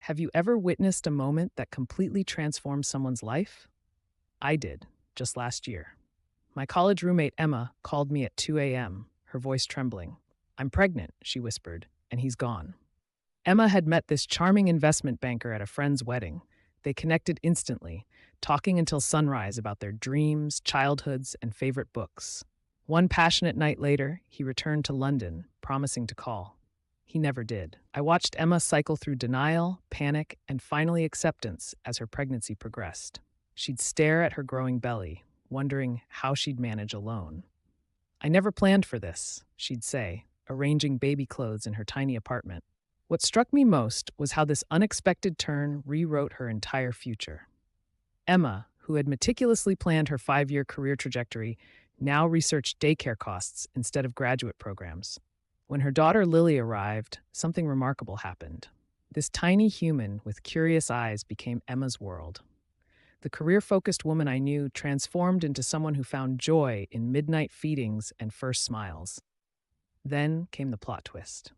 Have you ever witnessed a moment that completely transformed someone's life? I did, just last year. My college roommate Emma called me at 2 a.m., her voice trembling. "I'm pregnant," she whispered, "and he's gone." Emma had met this charming investment banker at a friend's wedding. They connected instantly, talking until sunrise about their dreams, childhoods, and favorite books. One passionate night later, he returned to London, promising to call. He never did. I watched Emma cycle through denial, panic, and finally acceptance as her pregnancy progressed. She'd stare at her growing belly, wondering how she'd manage alone. "I never planned for this," she'd say, arranging baby clothes in her tiny apartment. What struck me most was how this unexpected turn rewrote her entire future. Emma, who had meticulously planned her 5-year career trajectory, now researched daycare costs instead of graduate programs. When her daughter Lily arrived, something remarkable happened. This tiny human with curious eyes became Emma's world. The career-focused woman I knew transformed into someone who found joy in midnight feedings and first smiles. Then came the plot twist.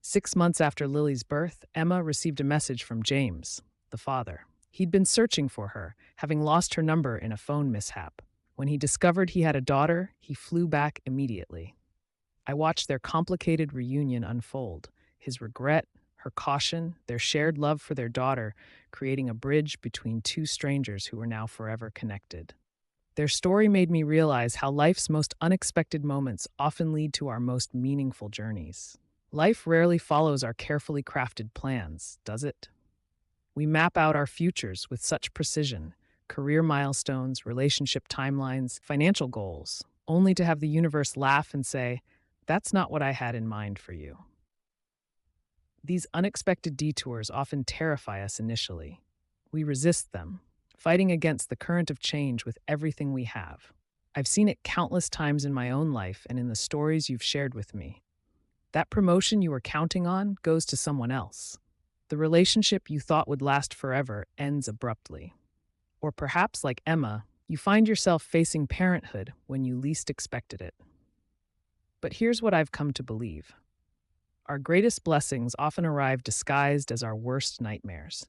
6 months after Lily's birth, Emma received a message from James, the father. He'd been searching for her, having lost her number in a phone mishap. When he discovered he had a daughter, he flew back immediately. I watched their complicated reunion unfold, his regret, her caution, their shared love for their daughter, creating a bridge between two strangers who were now forever connected. Their story made me realize how life's most unexpected moments often lead to our most meaningful journeys. Life rarely follows our carefully crafted plans, does it? We map out our futures with such precision: career milestones, relationship timelines, financial goals, only to have the universe laugh and say, "That's not what I had in mind for you." These unexpected detours often terrify us initially. We resist them, fighting against the current of change with everything we have. I've seen it countless times in my own life and in the stories you've shared with me. That promotion you were counting on goes to someone else. The relationship you thought would last forever ends abruptly. Or perhaps, like Emma, you find yourself facing parenthood when you least expected it. But here's what I've come to believe. Our greatest blessings often arrive disguised as our worst nightmares.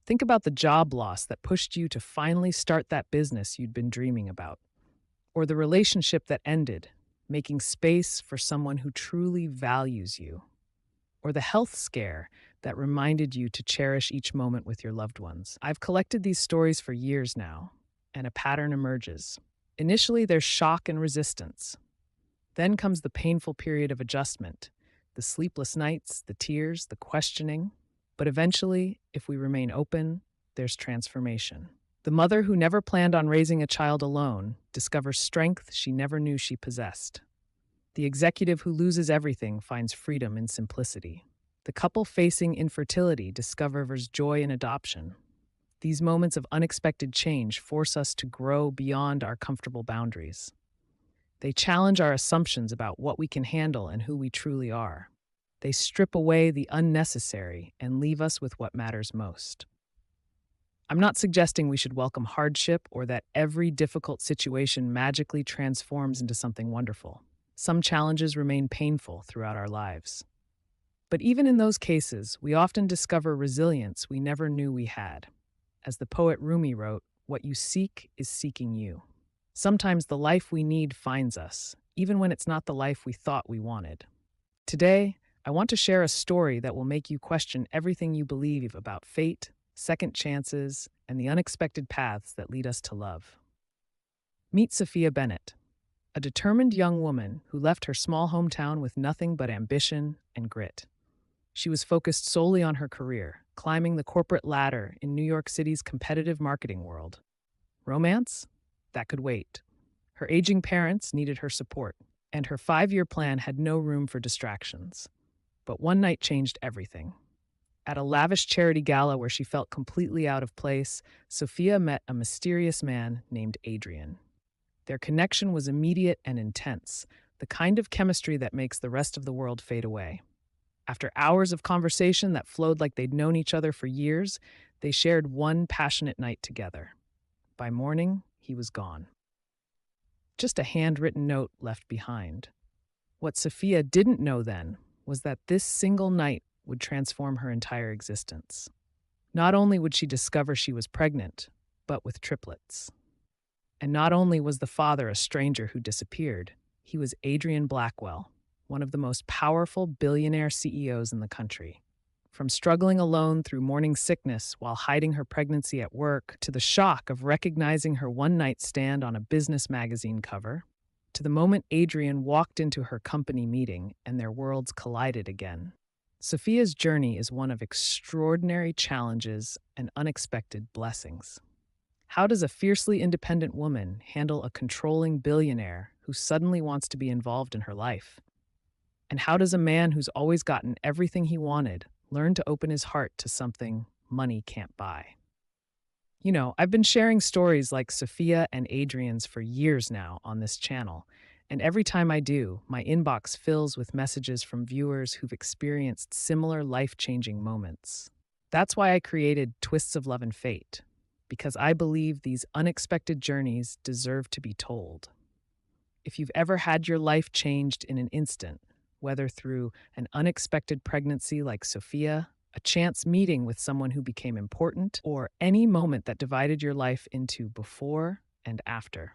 Think about the job loss that pushed you to finally start that business you'd been dreaming about. Or the relationship that ended, making space for someone who truly values you. Or the health scare that reminded you to cherish each moment with your loved ones. I've collected these stories for years now, and a pattern emerges. Initially, there's shock and resistance. Then comes the painful period of adjustment, the sleepless nights, the tears, the questioning. But eventually, if we remain open, there's transformation. The mother who never planned on raising a child alone discovers strength she never knew she possessed. The executive who loses everything finds freedom in simplicity. The couple facing infertility discovers joy in adoption. These moments of unexpected change force us to grow beyond our comfortable boundaries. They challenge our assumptions about what we can handle and who we truly are. They strip away the unnecessary and leave us with what matters most. I'm not suggesting we should welcome hardship or that every difficult situation magically transforms into something wonderful. Some challenges remain painful throughout our lives. But even in those cases, we often discover resilience we never knew we had. As the poet Rumi wrote, "What you seek is seeking you." Sometimes the life we need finds us, even when it's not the life we thought we wanted. Today, I want to share a story that will make you question everything you believe about fate, second chances, and the unexpected paths that lead us to love. Meet Sophia Bennett, a determined young woman who left her small hometown with nothing but ambition and grit. She was focused solely on her career, climbing the corporate ladder in New York City's competitive marketing world. Romance? That could wait. Her aging parents needed her support, and her 5-year plan had no room for distractions. But one night changed everything. At a lavish charity gala where she felt completely out of place, Sophia met a mysterious man named Adrian. Their connection was immediate and intense, the kind of chemistry that makes the rest of the world fade away. After hours of conversation that flowed like they'd known each other for years, they shared one passionate night together. By morning, he was gone. Just a handwritten note left behind. What Sophia didn't know then was that this single night would transform her entire existence. Not only would she discover she was pregnant, but with triplets. And not only was the father a stranger who disappeared, he was Adrian Blackwell, one of the most powerful billionaire CEOs in the country. From struggling alone through morning sickness while hiding her pregnancy at work, to the shock of recognizing her one night stand on a business magazine cover, to the moment Adrian walked into her company meeting and their worlds collided again. Sophia's journey is one of extraordinary challenges and unexpected blessings. How does a fiercely independent woman handle a controlling billionaire who suddenly wants to be involved in her life? And how does a man who's always gotten everything he wanted learn to open his heart to something money can't buy? I've been sharing stories like Sophia and Adrian's for years now on this channel, and every time I do, my inbox fills with messages from viewers who've experienced similar life-changing moments. That's why I created Twists of Love and Fate, because I believe these unexpected journeys deserve to be told. If you've ever had your life changed in an instant, whether through an unexpected pregnancy like Sophia, a chance meeting with someone who became important, or any moment that divided your life into before and after,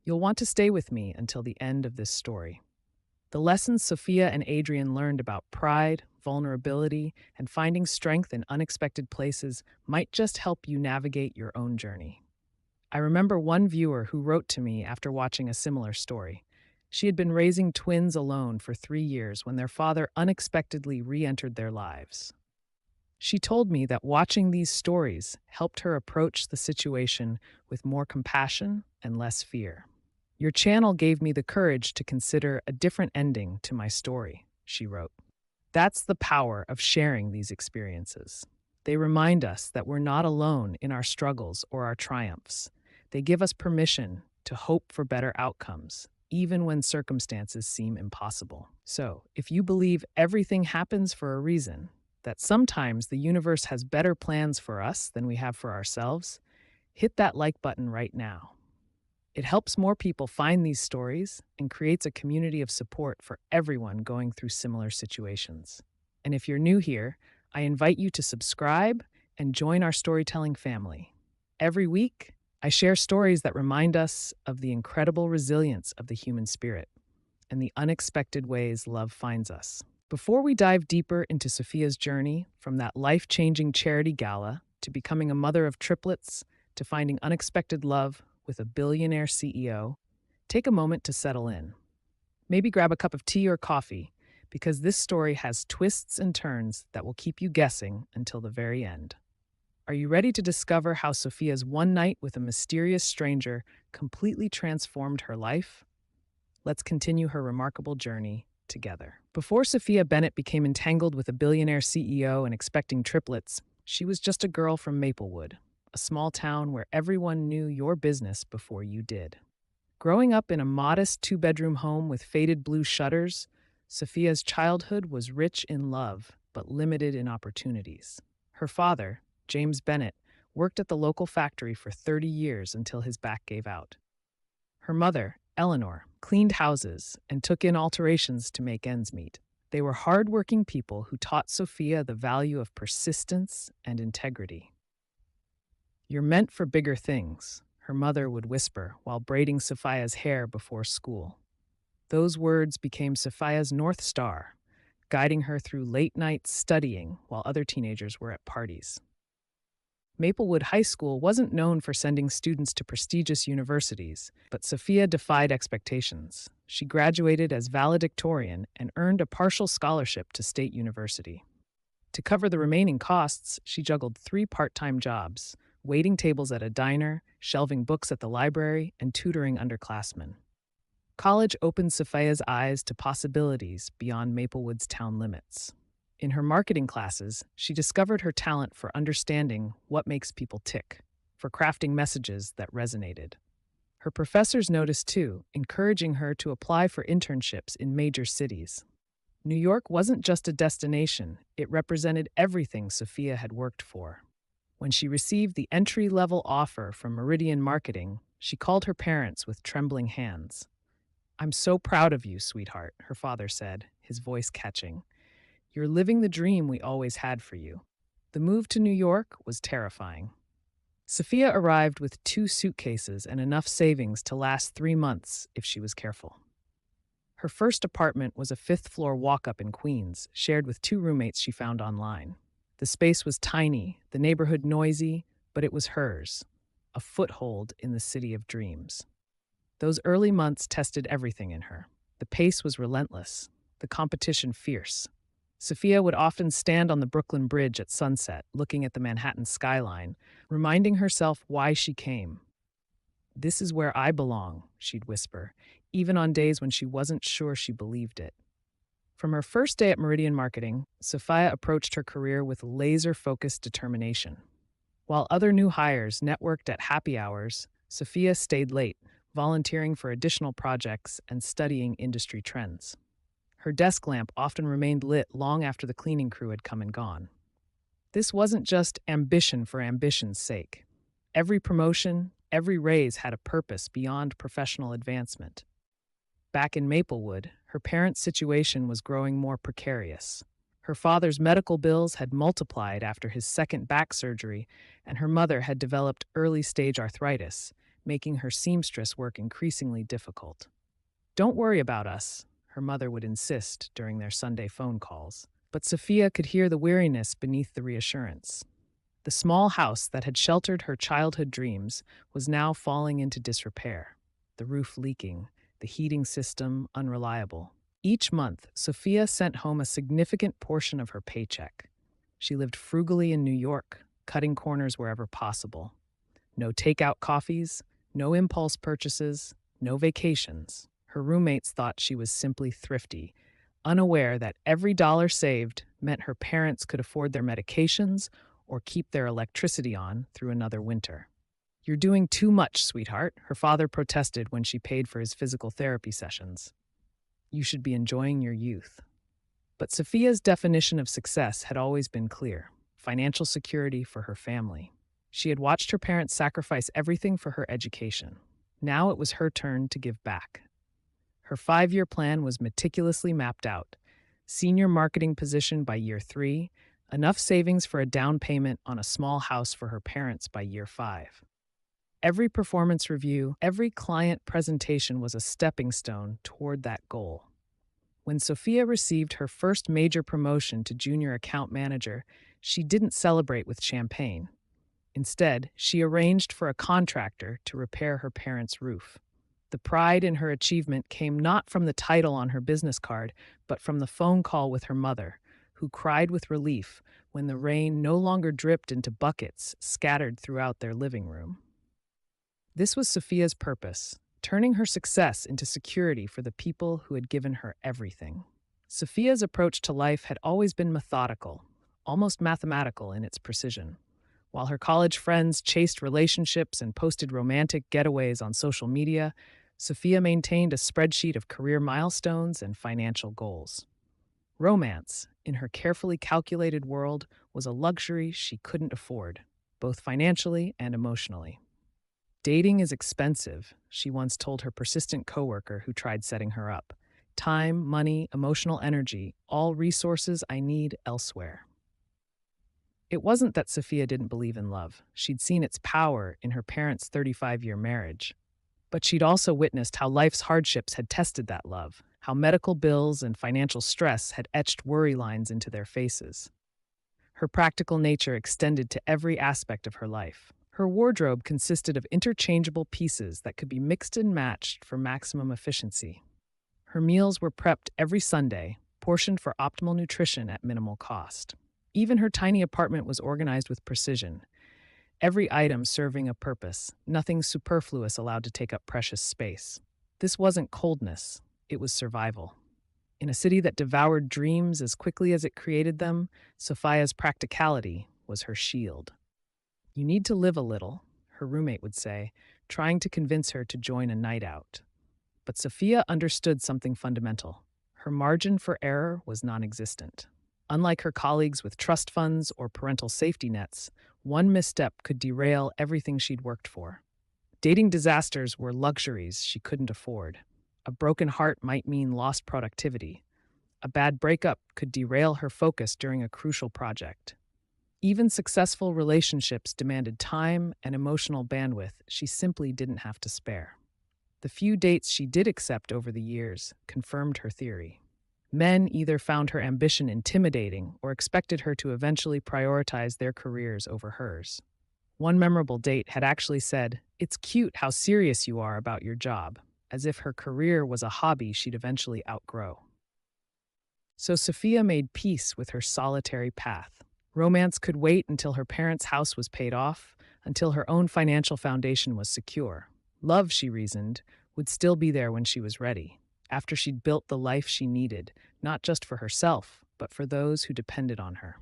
you'll want to stay with me until the end of this story. The lessons Sophia and Adrian learned about pride, vulnerability, and finding strength in unexpected places might just help you navigate your own journey. I remember one viewer who wrote to me after watching a similar story. She had been raising twins alone for 3 years when their father unexpectedly re-entered their lives. She told me that watching these stories helped her approach the situation with more compassion and less fear. Your channel gave me the courage to consider a different ending to my story, she wrote. That's the power of sharing these experiences. They remind us that we're not alone in our struggles or our triumphs. They give us permission to hope for better outcomes, even when circumstances seem impossible. So, if you believe everything happens for a reason, that sometimes the universe has better plans for us than we have for ourselves, hit that like button right now. It helps more people find these stories and creates a community of support for everyone going through similar situations. And if you're new here, I invite you to subscribe and join our storytelling family. Every week, I share stories that remind us of the incredible resilience of the human spirit and the unexpected ways love finds us. Before we dive deeper into Sophia's journey, from that life-changing charity gala to becoming a mother of triplets to finding unexpected love with a billionaire CEO, take a moment to settle in. Maybe grab a cup of tea or coffee, because this story has twists and turns that will keep you guessing until the very end. Are you ready to discover how Sophia's one night with a mysterious stranger completely transformed her life? Let's continue her remarkable journey together. Before Sophia Bennett became entangled with a billionaire CEO and expecting triplets, she was just a girl from Maplewood, a small town where everyone knew your business before you did. Growing up in a modest 2-bedroom home with faded blue shutters, Sophia's childhood was rich in love, but limited in opportunities. Her father, James Bennett, worked at the local factory for 30 years until his back gave out. Her mother, Eleanor, cleaned houses and took in alterations to make ends meet. They were hard-working people who taught Sophia the value of persistence and integrity. "You're meant for bigger things," her mother would whisper while braiding Sophia's hair before school. Those words became Sophia's North Star, guiding her through late nights studying while other teenagers were at parties. Maplewood High School wasn't known for sending students to prestigious universities, but Sophia defied expectations. She graduated as valedictorian and earned a partial scholarship to State University. To cover the remaining costs, she juggled 3 part-time jobs, waiting tables at a diner, shelving books at the library, and tutoring underclassmen. College opened Sophia's eyes to possibilities beyond Maplewood's town limits. In her marketing classes, she discovered her talent for understanding what makes people tick, for crafting messages that resonated. Her professors noticed too, encouraging her to apply for internships in major cities. New York wasn't just a destination, it represented everything Sophia had worked for. When she received the entry-level offer from Meridian Marketing, she called her parents with trembling hands. "I'm so proud of you, sweetheart," her father said, his voice catching. "You're living the dream we always had for you." The move to New York was terrifying. Sophia arrived with 2 suitcases and enough savings to last 3 months if she was careful. Her first apartment was a fifth-floor walk-up in Queens, shared with 2 roommates she found online. The space was tiny, the neighborhood noisy, but it was hers, a foothold in the city of dreams. Those early months tested everything in her. The pace was relentless, the competition fierce. Sophia would often stand on the Brooklyn Bridge at sunset, looking at the Manhattan skyline, reminding herself why she came. "This is where I belong," she'd whisper, even on days when she wasn't sure she believed it. From her first day at Meridian Marketing, Sophia approached her career with laser-focused determination. While other new hires networked at happy hours, Sophia stayed late, volunteering for additional projects and studying industry trends. Her desk lamp often remained lit long after the cleaning crew had come and gone. This wasn't just ambition for ambition's sake. Every promotion, every raise had a purpose beyond professional advancement. Back in Maplewood, her parents' situation was growing more precarious. Her father's medical bills had multiplied after his second back surgery, and her mother had developed early-stage arthritis, making her seamstress work increasingly difficult. "Don't worry about us," her mother would insist during their Sunday phone calls. But Sophia could hear the weariness beneath the reassurance. The small house that had sheltered her childhood dreams was now falling into disrepair, the roof leaking, the heating system unreliable. Each month, Sophia sent home a significant portion of her paycheck. She lived frugally in New York, cutting corners wherever possible. No takeout coffees, no impulse purchases, no vacations. Her roommates thought she was simply thrifty, unaware that every dollar saved meant her parents could afford their medications or keep their electricity on through another winter. "You're doing too much, sweetheart," her father protested when she paid for his physical therapy sessions. "You should be enjoying your youth." But Sophia's definition of success had always been clear: financial security for her family. She had watched her parents sacrifice everything for her education. Now it was her turn to give back. Her 5-year plan was meticulously mapped out: senior marketing position by year 3, enough savings for a down payment on a small house for her parents by year 5. Every performance review, every client presentation was a stepping stone toward that goal. When Sophia received her first major promotion to junior account manager, she didn't celebrate with champagne. Instead, she arranged for a contractor to repair her parents' roof. The pride in her achievement came not from the title on her business card, but from the phone call with her mother, who cried with relief when the rain no longer dripped into buckets scattered throughout their living room. This was Sophia's purpose, turning her success into security for the people who had given her everything. Sophia's approach to life had always been methodical, almost mathematical in its precision. While her college friends chased relationships and posted romantic getaways on social media, Sophia maintained a spreadsheet of career milestones and financial goals. Romance, in her carefully calculated world, was a luxury she couldn't afford, both financially and emotionally. "Dating is expensive," she once told her persistent coworker who tried setting her up. "Time, money, emotional energy, all resources I need elsewhere." It wasn't that Sophia didn't believe in love. She'd seen its power in her parents' 35-year marriage. But she'd also witnessed how life's hardships had tested that love, how medical bills and financial stress had etched worry lines into their faces. Her practical nature extended to every aspect of her life. Her wardrobe consisted of interchangeable pieces that could be mixed and matched for maximum efficiency. Her meals were prepped every Sunday, portioned for optimal nutrition at minimal cost. Even her tiny apartment was organized with precision, every item serving a purpose, nothing superfluous allowed to take up precious space. This wasn't coldness, it was survival. In a city that devoured dreams as quickly as it created them, Sophia's practicality was her shield. "You need to live a little," her roommate would say, trying to convince her to join a night out. But Sophia understood something fundamental. Her margin for error was non-existent. Unlike her colleagues with trust funds or parental safety nets, one misstep could derail everything she'd worked for. Dating disasters were luxuries she couldn't afford. A broken heart might mean lost productivity. A bad breakup could derail her focus during a crucial project. Even successful relationships demanded time and emotional bandwidth she simply didn't have to spare. The few dates she did accept over the years confirmed her theory. Men either found her ambition intimidating or expected her to eventually prioritize their careers over hers. One memorable date had actually said, "It's cute how serious you are about your job," as if her career was a hobby she'd eventually outgrow. So Sophia made peace with her solitary path. Romance could wait until her parents' house was paid off, until her own financial foundation was secure. Love, she reasoned, would still be there when she was ready, after she'd built the life she needed, not just for herself, but for those who depended on her.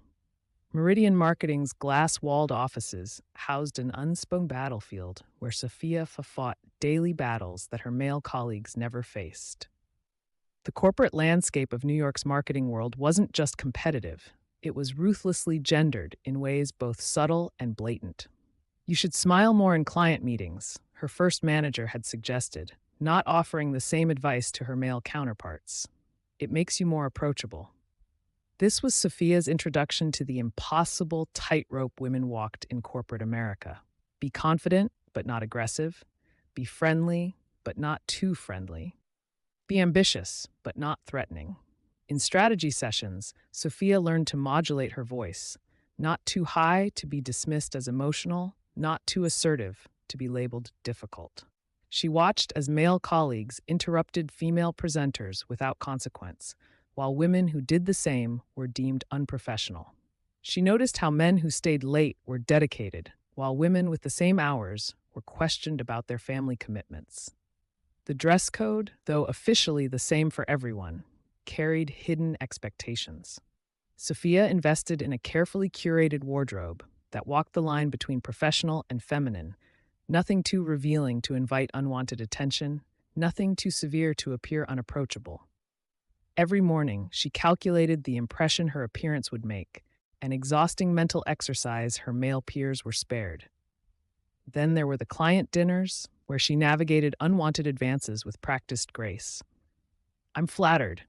Meridian Marketing's glass-walled offices housed an unspoken battlefield where Sophia fought daily battles that her male colleagues never faced. The corporate landscape of New York's marketing world wasn't just competitive, it was ruthlessly gendered in ways both subtle and blatant. "You should smile more in client meetings," her first manager had suggested, not offering the same advice to her male counterparts. "It makes you more approachable." This was Sophia's introduction to the impossible tightrope women walked in corporate America. Be confident, but not aggressive. Be friendly, but not too friendly. Be ambitious, but not threatening. In strategy sessions, Sophia learned to modulate her voice, not too high to be dismissed as emotional, not too assertive to be labeled difficult. She watched as male colleagues interrupted female presenters without consequence, while women who did the same were deemed unprofessional. She noticed how men who stayed late were dedicated, while women with the same hours were questioned about their family commitments. The dress code, though officially the same for everyone, carried hidden expectations. Sophia invested in a carefully curated wardrobe that walked the line between professional and feminine, nothing too revealing to invite unwanted attention, nothing too severe to appear unapproachable. Every morning, she calculated the impression her appearance would make, an exhausting mental exercise her male peers were spared. Then there were the client dinners, where she navigated unwanted advances with practiced grace. "I'm flattered,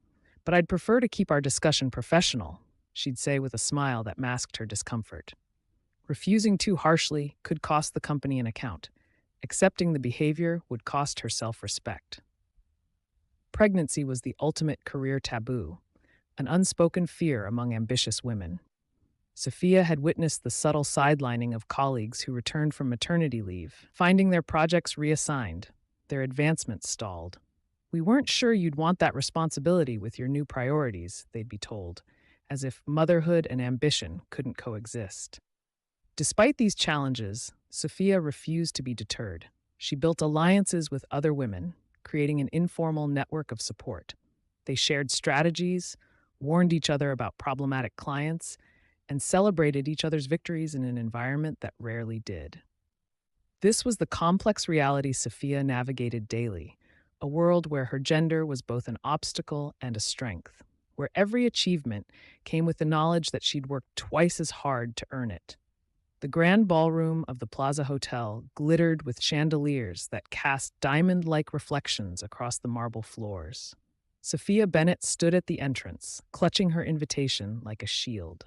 but I'd prefer to keep our discussion professional," she'd say with a smile that masked her discomfort. Refusing too harshly could cost the company an account. Accepting the behavior would cost her self-respect. Pregnancy was the ultimate career taboo, an unspoken fear among ambitious women. Sophia had witnessed the subtle sidelining of colleagues who returned from maternity leave, finding their projects reassigned, their advancements stalled. "We weren't sure you'd want that responsibility with your new priorities," they'd be told, as if motherhood and ambition couldn't coexist. Despite these challenges, Sophia refused to be deterred. She built alliances with other women, creating an informal network of support. They shared strategies, warned each other about problematic clients, and celebrated each other's victories in an environment that rarely did. This was the complex reality Sophia navigated daily, a world where her gender was both an obstacle and a strength, where every achievement came with the knowledge that she'd worked twice as hard to earn it. The grand ballroom of the Plaza Hotel glittered with chandeliers that cast diamond-like reflections across the marble floors. Sophia Bennett stood at the entrance, clutching her invitation like a shield.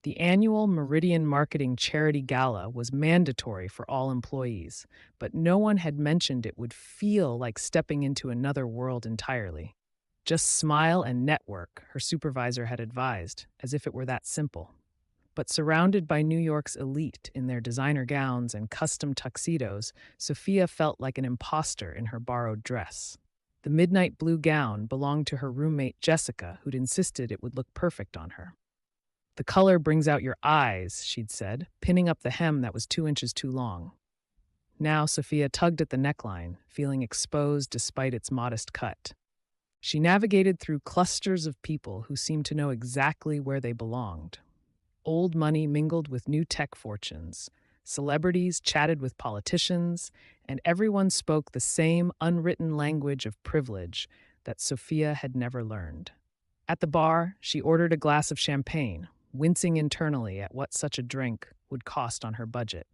The annual Meridian Marketing Charity Gala was mandatory for all employees, but no one had mentioned it would feel like stepping into another world entirely. "Just smile and network," her supervisor had advised, as if it were that simple. But surrounded by New York's elite in their designer gowns and custom tuxedos, Sophia felt like an imposter in her borrowed dress. The midnight blue gown belonged to her roommate Jessica, who'd insisted it would look perfect on her. "The color brings out your eyes," she'd said, pinning up the hem that was 2 inches too long. Now Sophia tugged at the neckline, feeling exposed despite its modest cut. She navigated through clusters of people who seemed to know exactly where they belonged. Old money mingled with new tech fortunes. Celebrities chatted with politicians, and everyone spoke the same unwritten language of privilege that Sophia had never learned. At the bar, she ordered a glass of champagne, wincing internally at what such a drink would cost on her budget.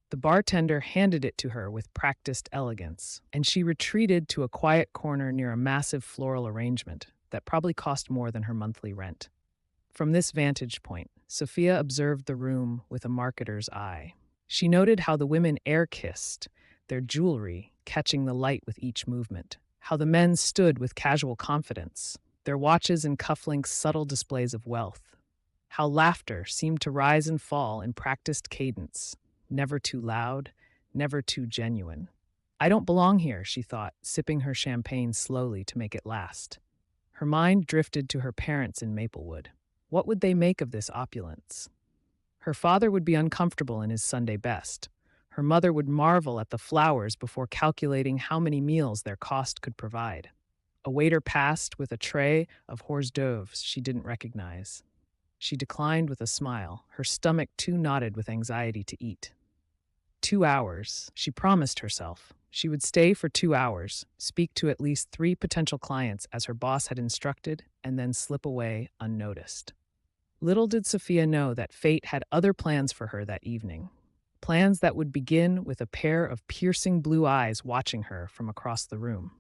The bartender handed it to her with practiced elegance, and she retreated to a quiet corner near a massive floral arrangement that probably cost more than her monthly rent. From this vantage point, Sophia observed the room with a marketer's eye. She noted how the women air kissed, their jewelry catching the light with each movement, how the men stood with casual confidence, their watches and cufflinks subtle displays of wealth, how laughter seemed to rise and fall in practiced cadence, never too loud, never too genuine. I don't belong here, she thought, sipping her champagne slowly to make it last. Her mind drifted to her parents in Maplewood. What would they make of this opulence? Her father would be uncomfortable in his Sunday best. Her mother would marvel at the flowers before calculating how many meals their cost could provide. A waiter passed with a tray of hors d'oeuvres she didn't recognize. She declined with a smile, her stomach too knotted with anxiety to eat. 2 hours, she promised herself. She would stay for 2 hours, speak to at least 3 potential clients as her boss had instructed, and then slip away unnoticed. Little did Sophia know that fate had other plans for her that evening. Plans that would begin with a pair of piercing blue eyes watching her from across the room.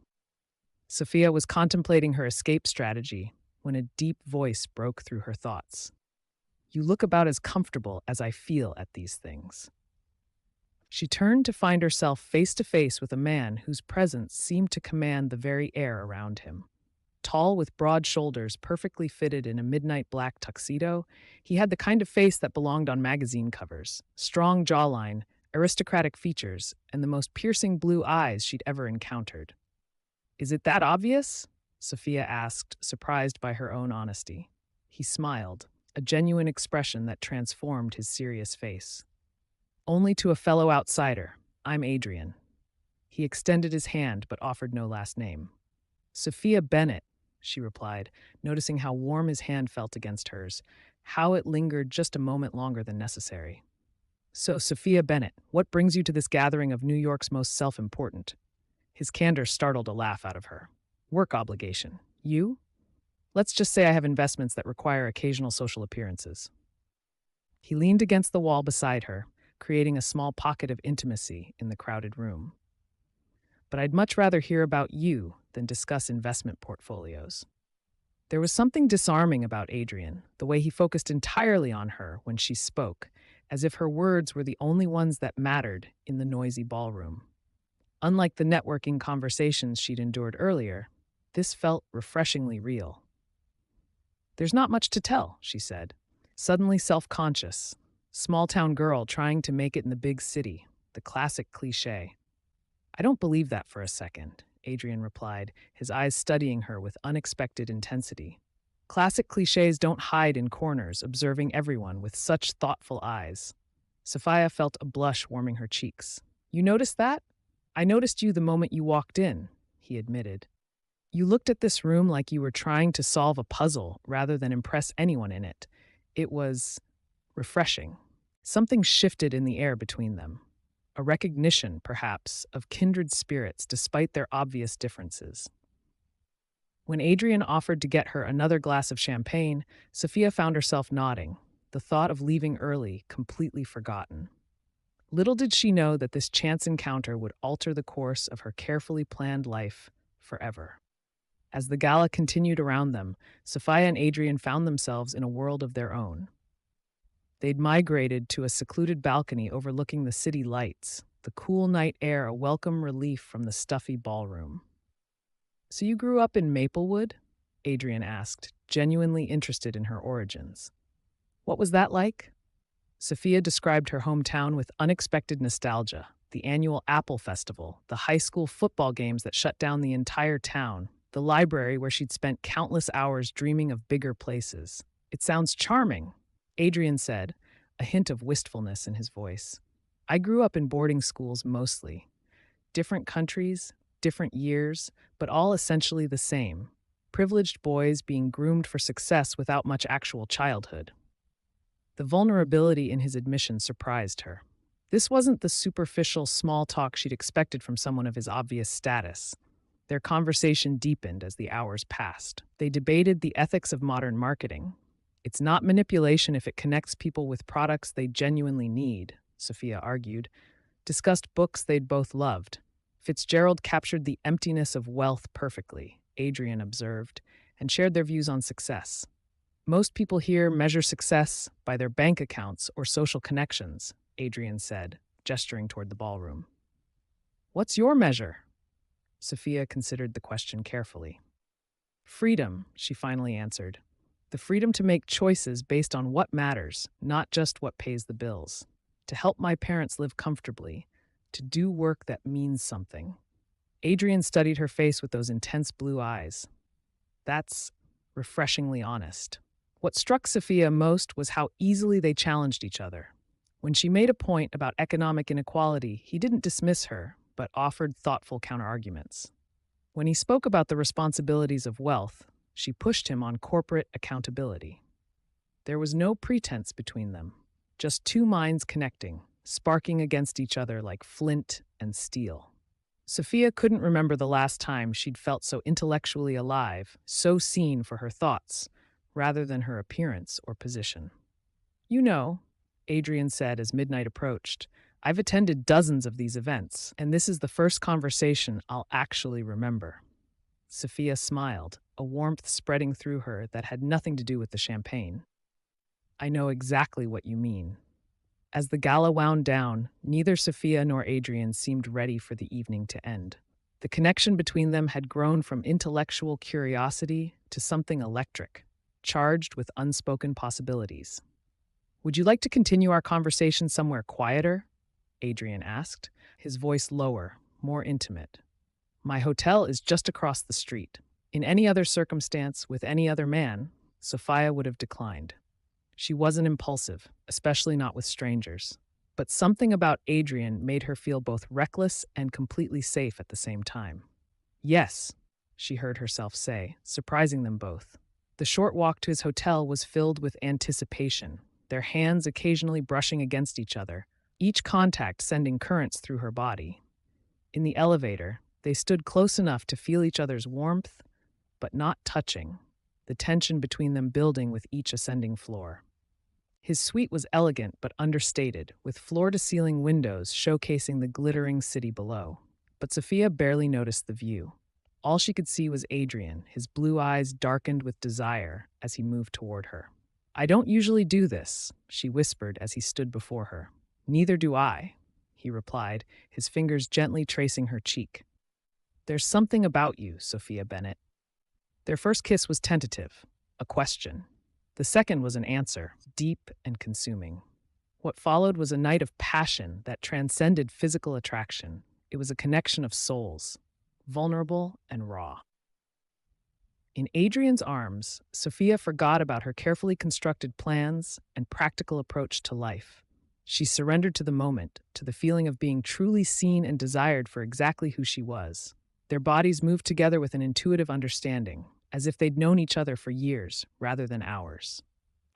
Sophia was contemplating her escape strategy when a deep voice broke through her thoughts. You look about as comfortable as I feel at these things. She turned to find herself face to face with a man whose presence seemed to command the very air around him. Tall with broad shoulders perfectly fitted in a midnight black tuxedo, he had the kind of face that belonged on magazine covers, strong jawline, aristocratic features, and the most piercing blue eyes she'd ever encountered. Is it that obvious? Sophia asked, surprised by her own honesty. He smiled, a genuine expression that transformed his serious face. Only to a fellow outsider. I'm Adrian. He extended his hand but offered no last name. Sophia Bennett, she replied, noticing how warm his hand felt against hers, how it lingered just a moment longer than necessary. So, Sophia Bennett, what brings you to this gathering of New York's most self-important? His candor startled a laugh out of her. Work obligation. You? Let's just say I have investments that require occasional social appearances. He leaned against the wall beside her, creating a small pocket of intimacy in the crowded room. But I'd much rather hear about you than discuss investment portfolios. There was something disarming about Adrian, the way he focused entirely on her when she spoke, as if her words were the only ones that mattered in the noisy ballroom. Unlike the networking conversations she'd endured earlier, this felt refreshingly real. There's not much to tell, she said, suddenly self-conscious. Small-town girl trying to make it in the big city, the classic cliché. I don't believe that for a second, Adrian replied, his eyes studying her with unexpected intensity. Classic clichés don't hide in corners, observing everyone with such thoughtful eyes. Sophia felt a blush warming her cheeks. You noticed that? I noticed you the moment you walked in, he admitted. You looked at this room like you were trying to solve a puzzle rather than impress anyone in it. It was refreshing. Something shifted in the air between them. A recognition, perhaps, of kindred spirits despite their obvious differences. When Adrian offered to get her another glass of champagne, Sophia found herself nodding, the thought of leaving early completely forgotten. Little did she know that this chance encounter would alter the course of her carefully planned life forever. As the gala continued around them, Sophia and Adrian found themselves in a world of their own. They'd migrated to a secluded balcony overlooking the city lights, the cool night air a welcome relief from the stuffy ballroom. So you grew up in Maplewood? Adrian asked, genuinely interested in her origins. What was that like? Sophia described her hometown with unexpected nostalgia, the annual Apple Festival, the high school football games that shut down the entire town, the library where she'd spent countless hours dreaming of bigger places. It sounds charming, Adrian said, a hint of wistfulness in his voice. I grew up in boarding schools mostly. Different countries, different years, but all essentially the same. Privileged boys being groomed for success without much actual childhood. The vulnerability in his admission surprised her. This wasn't the superficial small talk she'd expected from someone of his obvious status. Their conversation deepened as the hours passed. They debated the ethics of modern marketing. It's not manipulation if it connects people with products they genuinely need, Sophia argued. Discussed books they'd both loved. Fitzgerald captured the emptiness of wealth perfectly, Adrian observed, and shared their views on success. Most people here measure success by their bank accounts or social connections, Adrian said, gesturing toward the ballroom. What's your measure? Sophia considered the question carefully. Freedom, she finally answered. The freedom to make choices based on what matters, not just what pays the bills. To help my parents live comfortably. To do work that means something. Adrian studied her face with those intense blue eyes. That's refreshingly honest. What struck Sophia most was how easily they challenged each other. When she made a point about economic inequality, he didn't dismiss her, but offered thoughtful counterarguments. When he spoke about the responsibilities of wealth, she pushed him on corporate accountability. There was no pretense between them, just two minds connecting, sparking against each other like flint and steel. Sophia couldn't remember the last time she'd felt so intellectually alive, so seen for her thoughts, rather than her appearance or position. You know, Adrian said as midnight approached, I've attended dozens of these events, and this is the first conversation I'll actually remember. Sophia smiled, a warmth spreading through her that had nothing to do with the champagne. I know exactly what you mean. As the gala wound down, neither Sophia nor Adrian seemed ready for the evening to end. The connection between them had grown from intellectual curiosity to something electric, charged with unspoken possibilities. Would you like to continue our conversation somewhere quieter? Adrian asked, his voice lower, more intimate. My hotel is just across the street. In any other circumstance, with any other man, Sophia would have declined. She wasn't impulsive, especially not with strangers. But something about Adrian made her feel both reckless and completely safe at the same time. Yes, she heard herself say, surprising them both. The short walk to his hotel was filled with anticipation, their hands occasionally brushing against each other, each contact sending currents through her body. In the elevator, they stood close enough to feel each other's warmth, but not touching, the tension between them building with each ascending floor. His suite was elegant but understated, with floor-to-ceiling windows showcasing the glittering city below. But Sophia barely noticed the view. All she could see was Adrian, his blue eyes darkened with desire as he moved toward her. I don't usually do this, she whispered as he stood before her. Neither do I, he replied, his fingers gently tracing her cheek. There's something about you, Sophia Bennett. Their first kiss was tentative, a question. The second was an answer, deep and consuming. What followed was a night of passion that transcended physical attraction. It was a connection of souls, vulnerable and raw. In Adrian's arms, Sophia forgot about her carefully constructed plans and practical approach to life. She surrendered to the moment, to the feeling of being truly seen and desired for exactly who she was. Their bodies moved together with an intuitive understanding, as if they'd known each other for years rather than hours.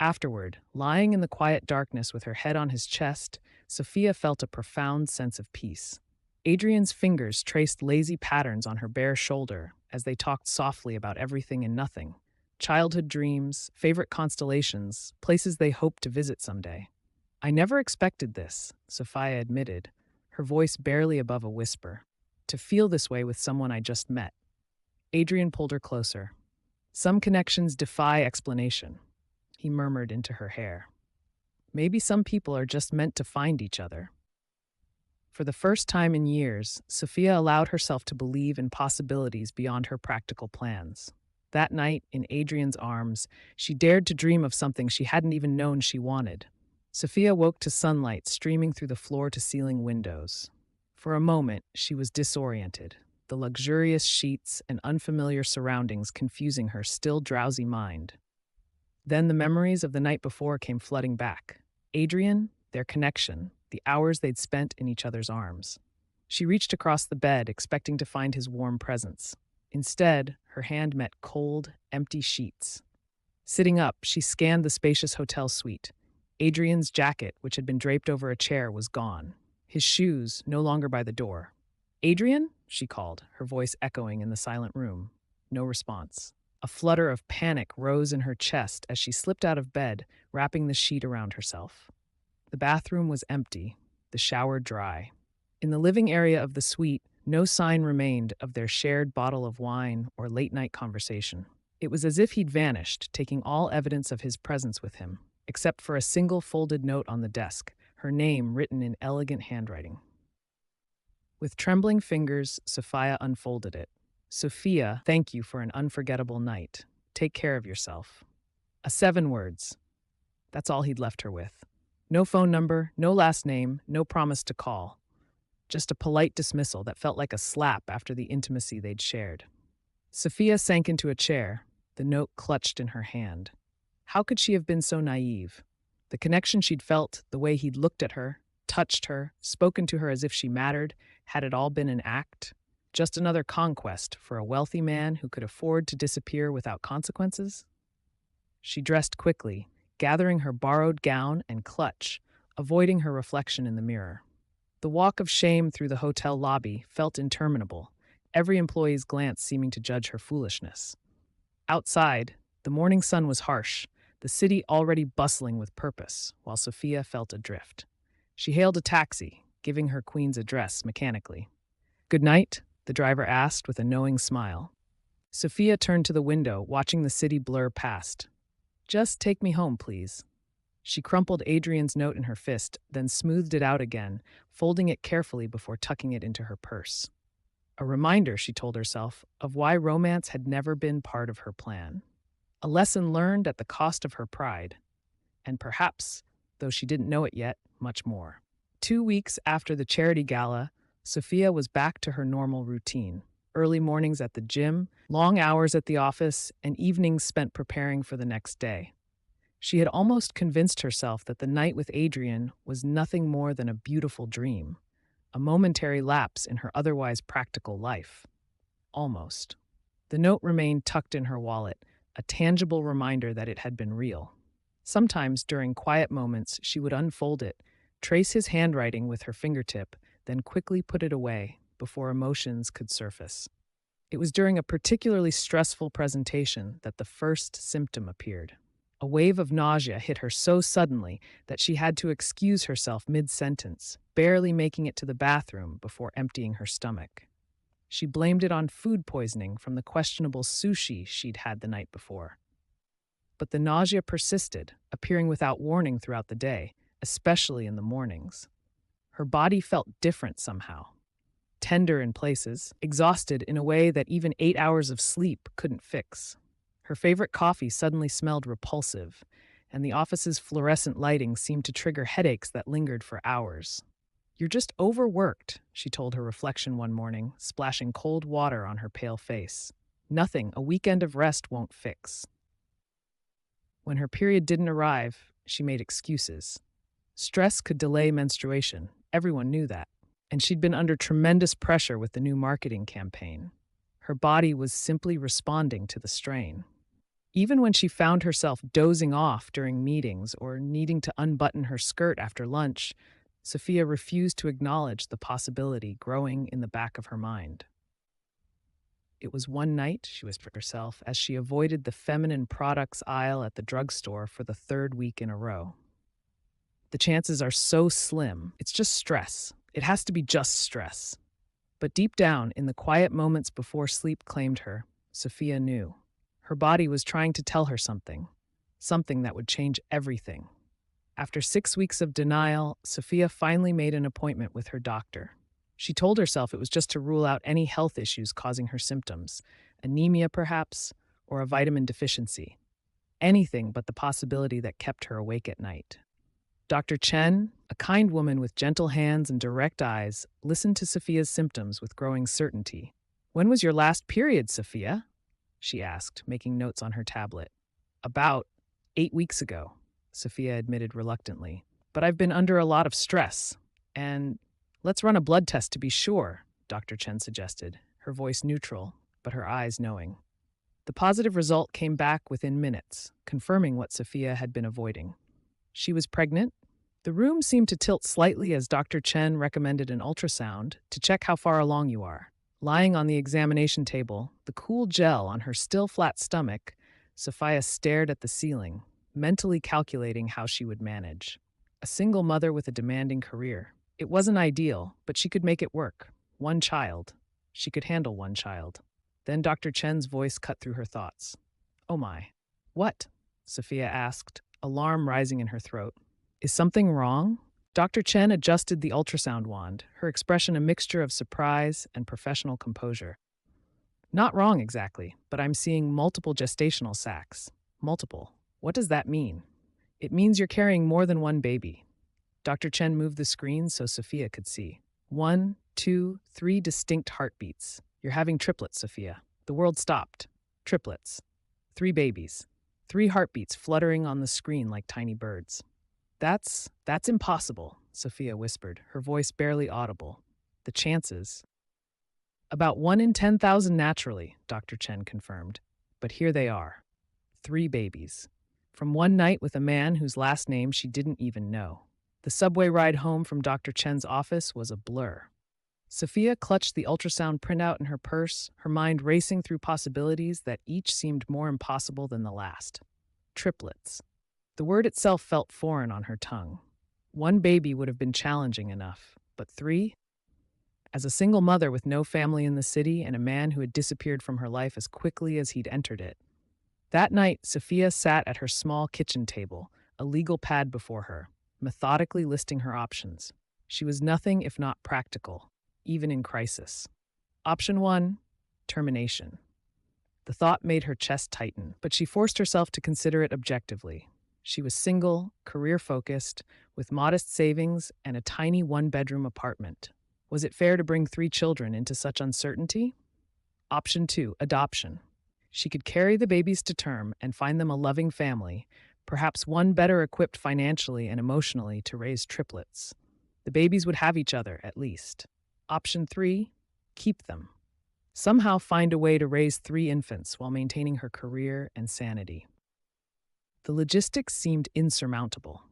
Afterward, lying in the quiet darkness with her head on his chest, Sophia felt a profound sense of peace. Adrian's fingers traced lazy patterns on her bare shoulder as they talked softly about everything and nothing. Childhood dreams, favorite constellations, places they hoped to visit someday. I never expected this, Sophia admitted, her voice barely above a whisper. To feel this way with someone I just met. Adrian pulled her closer. Some connections defy explanation, he murmured into her hair. Maybe some people are just meant to find each other. For the first time in years, Sophia allowed herself to believe in possibilities beyond her practical plans. That night, in Adrian's arms, she dared to dream of something she hadn't even known she wanted. Sophia woke to sunlight streaming through the floor-to-ceiling windows. For a moment, she was disoriented, the luxurious sheets and unfamiliar surroundings confusing her still drowsy mind. Then the memories of the night before came flooding back. Adrian, their connection, the hours they'd spent in each other's arms. She reached across the bed, expecting to find his warm presence. Instead, her hand met cold, empty sheets. Sitting up, she scanned the spacious hotel suite. Adrian's jacket, which had been draped over a chair, was gone. His shoes, no longer by the door. Adrian? She called, her voice echoing in the silent room. No response. A flutter of panic rose in her chest as she slipped out of bed, wrapping the sheet around herself. The bathroom was empty, the shower dry. In the living area of the suite, no sign remained of their shared bottle of wine or late-night conversation. It was as if he'd vanished, taking all evidence of his presence with him, except for a single folded note on the desk, her name written in elegant handwriting. With trembling fingers, Sophia unfolded it. Sophia, thank you for an unforgettable night. Take care of yourself. 7 words. That's all he'd left her with. No phone number, no last name, no promise to call. Just a polite dismissal that felt like a slap after the intimacy they'd shared. Sophia sank into a chair, the note clutched in her hand. How could she have been so naive? The connection she'd felt, the way he'd looked at her, touched her, spoken to her as if she mattered, had it all been an act? Just another conquest for a wealthy man who could afford to disappear without consequences? She dressed quickly, gathering her borrowed gown and clutch, avoiding her reflection in the mirror. The walk of shame through the hotel lobby felt interminable, every employee's glance seeming to judge her foolishness. Outside, the morning sun was harsh, the city already bustling with purpose, while Sophia felt adrift. She hailed a taxi, giving her queen's address mechanically. "Good night?" the driver asked with a knowing smile. Sophia turned to the window, watching the city blur past. "Just take me home, please." She crumpled Adrian's note in her fist, then smoothed it out again, folding it carefully before tucking it into her purse. A reminder, she told herself, of why romance had never been part of her plan. A lesson learned at the cost of her pride. And perhaps, though she didn't know it yet, much more. 2 weeks after the charity gala, Sophia was back to her normal routine. Early mornings at the gym, long hours at the office, and evenings spent preparing for the next day. She had almost convinced herself that the night with Adrian was nothing more than a beautiful dream, a momentary lapse in her otherwise practical life. Almost. The note remained tucked in her wallet, a tangible reminder that it had been real. Sometimes, during quiet moments, she would unfold it, trace his handwriting with her fingertip, then quickly put it away before emotions could surface. It was during a particularly stressful presentation that the first symptom appeared. A wave of nausea hit her so suddenly that she had to excuse herself mid-sentence, barely making it to the bathroom before emptying her stomach. She blamed it on food poisoning from the questionable sushi she'd had the night before. But the nausea persisted, appearing without warning throughout the day, especially in the mornings. Her body felt different somehow. Tender in places, exhausted in a way that even 8 hours of sleep couldn't fix. Her favorite coffee suddenly smelled repulsive, and the office's fluorescent lighting seemed to trigger headaches that lingered for hours. "You're just overworked," she told her reflection one morning, splashing cold water on her pale face. "Nothing a weekend of rest won't fix." When her period didn't arrive, she made excuses. Stress could delay menstruation, everyone knew that, and she'd been under tremendous pressure with the new marketing campaign. Her body was simply responding to the strain. Even when she found herself dozing off during meetings or needing to unbutton her skirt after lunch, Sophia refused to acknowledge the possibility growing in the back of her mind. It was one night, she whispered to herself, as she avoided the feminine products aisle at the drugstore for the 3rd week in a row. The chances are so slim. It's just stress. It has to be just stress. But deep down, in the quiet moments before sleep claimed her, Sophia knew. Her body was trying to tell her something that would change everything. After 6 weeks of denial, Sophia finally made an appointment with her doctor. She told herself it was just to rule out any health issues causing her symptoms, anemia perhaps, or a vitamin deficiency. Anything but the possibility that kept her awake at night. Dr. Chen, a kind woman with gentle hands and direct eyes, listened to Sophia's symptoms with growing certainty. "When was your last period, Sophia?" she asked, making notes on her tablet. "About 8 weeks ago," Sophia admitted reluctantly. "But I've been under a lot of stress. And let's run a blood test to be sure," Dr. Chen suggested, her voice neutral, but her eyes knowing. The positive result came back within minutes, confirming what Sophia had been avoiding. She was pregnant. The room seemed to tilt slightly as Dr. Chen recommended an ultrasound to check how far along you are. Lying on the examination table, the cool gel on her still flat stomach, Sophia stared at the ceiling, mentally calculating how she would manage. A single mother with a demanding career. It wasn't ideal, but she could make it work. One child. She could handle one child. Then Dr. Chen's voice cut through her thoughts. Oh my. What? Sophia asked, alarm rising in her throat. Is something wrong? Dr. Chen adjusted the ultrasound wand, her expression a mixture of surprise and professional composure. Not wrong exactly, but I'm seeing multiple gestational sacs. Multiple. What does that mean? It means you're carrying more than one baby. Dr. Chen moved the screen so Sophia could see. 1, 2, 3 distinct heartbeats. You're having triplets, Sophia. The world stopped. Triplets. 3 babies. 3 heartbeats fluttering on the screen like tiny birds. That's impossible, Sophia whispered, her voice barely audible. The chances. About 1 in 10,000 naturally, Dr. Chen confirmed. But here they are. 3 babies. From one night with a man whose last name she didn't even know. The subway ride home from Dr. Chen's office was a blur. Sophia clutched the ultrasound printout in her purse, her mind racing through possibilities that each seemed more impossible than the last. Triplets. The word itself felt foreign on her tongue. 1 baby would have been challenging enough, but 3? As a single mother with no family in the city and a man who had disappeared from her life as quickly as he'd entered it. That night, Sophia sat at her small kitchen table, a legal pad before her, methodically listing her options. She was nothing if not practical, even in crisis. Option 1, termination. The thought made her chest tighten, but she forced herself to consider it objectively. She was single, career-focused, with modest savings and a tiny one-bedroom apartment. Was it fair to bring 3 children into such uncertainty? Option 2, adoption. She could carry the babies to term and find them a loving family, perhaps one better equipped financially and emotionally to raise triplets. The babies would have each other, at least. Option 3, keep them. Somehow find a way to raise 3 infants while maintaining her career and sanity. The logistics seemed insurmountable.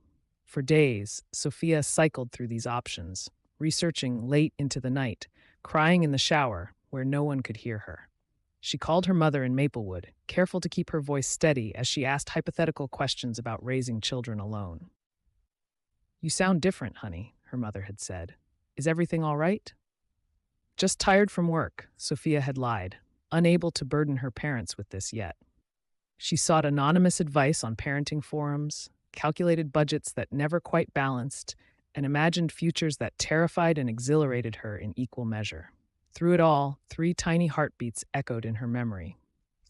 For days, Sophia cycled through these options, researching late into the night, crying in the shower where no one could hear her. She called her mother in Maplewood, careful to keep her voice steady as she asked hypothetical questions about raising children alone. You sound different, honey, her mother had said. Is everything all right? Just tired from work, Sophia had lied, unable to burden her parents with this yet. She sought anonymous advice on parenting forums, calculated budgets that never quite balanced, and imagined futures that terrified and exhilarated her in equal measure. Through it all, 3 tiny heartbeats echoed in her memory.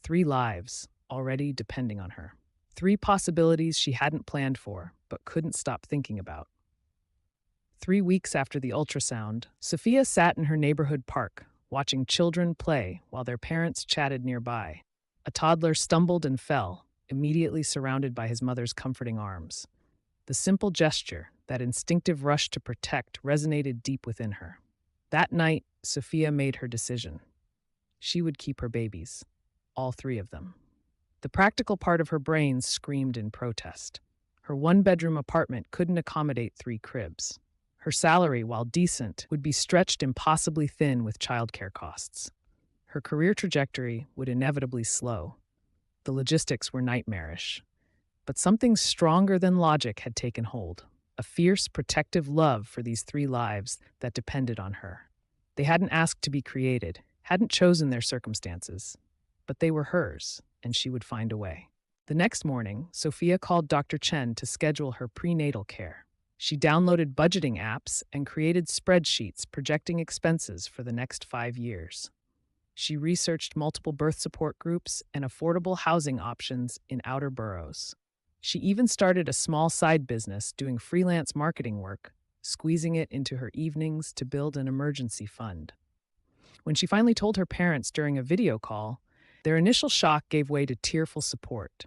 3 lives, already depending on her. 3 possibilities she hadn't planned for, but couldn't stop thinking about. 3 weeks after the ultrasound, Sophia sat in her neighborhood park, watching children play while their parents chatted nearby. A toddler stumbled and fell, immediately surrounded by his mother's comforting arms. The simple gesture, that instinctive rush to protect, resonated deep within her. That night, Sophia made her decision. She would keep her babies, all 3 of them. The practical part of her brain screamed in protest. Her one-bedroom apartment couldn't accommodate 3 cribs. Her salary, while decent, would be stretched impossibly thin with childcare costs. Her career trajectory would inevitably slow. The logistics were nightmarish. But something stronger than logic had taken hold. A fierce, protective love for these 3 lives that depended on her. They hadn't asked to be created, hadn't chosen their circumstances. But they were hers, and she would find a way. The next morning, Sophia called Dr. Chen to schedule her prenatal care. She downloaded budgeting apps and created spreadsheets projecting expenses for the next 5 years. She researched multiple birth support groups and affordable housing options in outer boroughs. She even started a small side business doing freelance marketing work, squeezing it into her evenings to build an emergency fund. When she finally told her parents during a video call, their initial shock gave way to tearful support.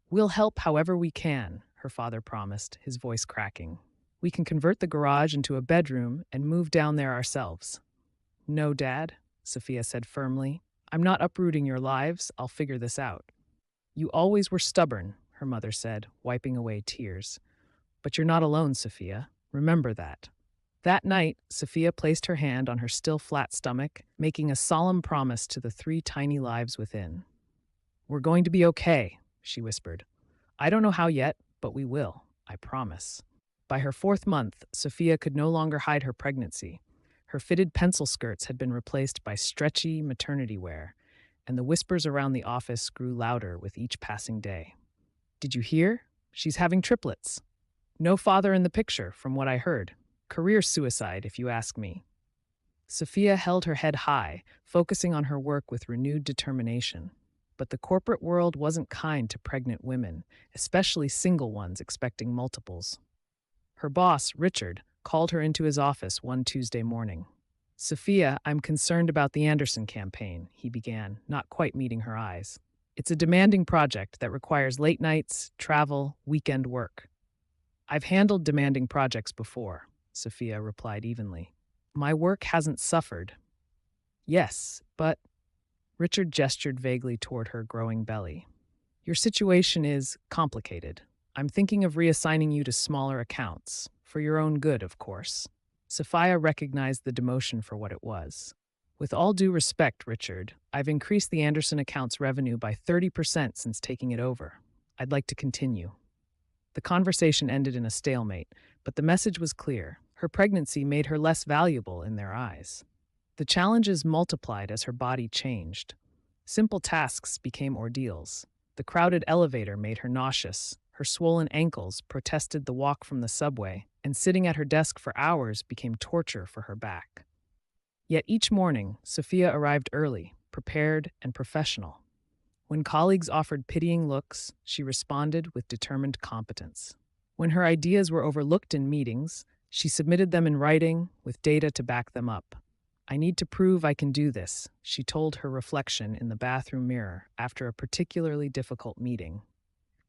"We'll help however we can," her father promised, his voice cracking. "We can convert the garage into a bedroom and move down there ourselves." "No, Dad," Sophia said firmly. "I'm not uprooting your lives. I'll figure this out." "You always were stubborn," her mother said, wiping away tears. "But you're not alone, Sophia. Remember that." That night, Sophia placed her hand on her still flat stomach, making a solemn promise to the 3 tiny lives within. "We're going to be okay," she whispered. "I don't know how yet, but we will, I promise." By her 4th month, Sophia could no longer hide her pregnancy. Her fitted pencil skirts had been replaced by stretchy maternity wear, and the whispers around the office grew louder with each passing day. Did you hear? She's having triplets. No father in the picture, from what I heard. Career suicide, if you ask me. Sophia held her head high, focusing on her work with renewed determination. But the corporate world wasn't kind to pregnant women, especially single ones expecting multiples. Her boss, Richard, called her into his office one Tuesday morning. Sophia, I'm concerned about the Anderson campaign, he began, not quite meeting her eyes. It's a demanding project that requires late nights, travel, weekend work. I've handled demanding projects before, Sophia replied evenly. My work hasn't suffered. Yes, but Richard gestured vaguely toward her growing belly. Your situation is complicated. I'm thinking of reassigning you to smaller accounts, for your own good, of course. Sophia recognized the demotion for what it was. With all due respect, Richard, I've increased the Anderson account's revenue by 30% since taking it over. I'd like to continue. The conversation ended in a stalemate, but the message was clear. Her pregnancy made her less valuable in their eyes. The challenges multiplied as her body changed. Simple tasks became ordeals. The crowded elevator made her nauseous. Her swollen ankles protested the walk from the subway, and sitting at her desk for hours became torture for her back. Yet each morning, Sophia arrived early, prepared and professional. When colleagues offered pitying looks, she responded with determined competence. When her ideas were overlooked in meetings, she submitted them in writing with data to back them up. I need to prove I can do this, she told her reflection in the bathroom mirror after a particularly difficult meeting.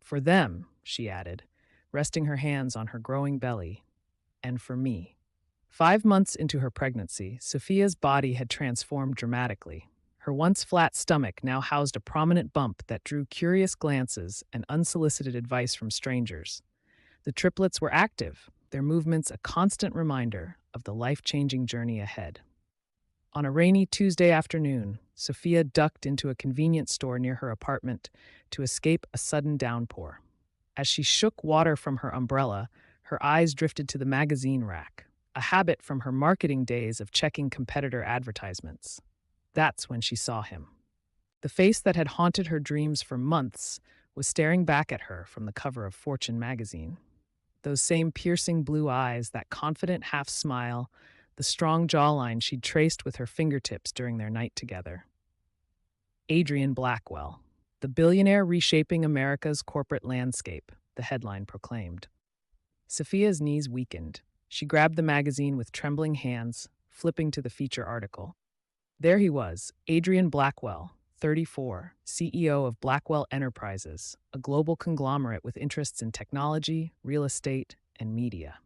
For them, she added, resting her hands on her growing belly, and for me. 5 months into her pregnancy, Sophia's body had transformed dramatically. Her once flat stomach now housed a prominent bump that drew curious glances and unsolicited advice from strangers. The triplets were active, their movements a constant reminder of the life-changing journey ahead. On a rainy Tuesday afternoon, Sophia ducked into a convenience store near her apartment to escape a sudden downpour. As she shook water from her umbrella, her eyes drifted to the magazine rack, a habit from her marketing days of checking competitor advertisements. That's when she saw him. The face that had haunted her dreams for months was staring back at her from the cover of Fortune magazine. Those same piercing blue eyes, that confident half-smile, the strong jawline she'd traced with her fingertips during their night together. Adrian Blackwell, the billionaire reshaping America's corporate landscape, the headline proclaimed. Sophia's knees weakened. She grabbed the magazine with trembling hands, flipping to the feature article. There he was, Adrian Blackwell, 34, CEO of Blackwell Enterprises, a global conglomerate with interests in technology, real estate, and media.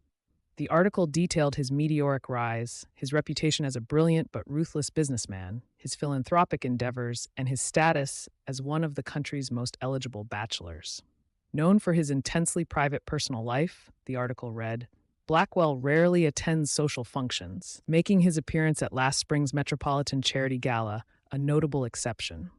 The article detailed his meteoric rise, his reputation as a brilliant but ruthless businessman, his philanthropic endeavors, and his status as one of the country's most eligible bachelors. Known for his intensely private personal life, the article read, Blackwell rarely attends social functions, making his appearance at last spring's Metropolitan Charity Gala a notable exception.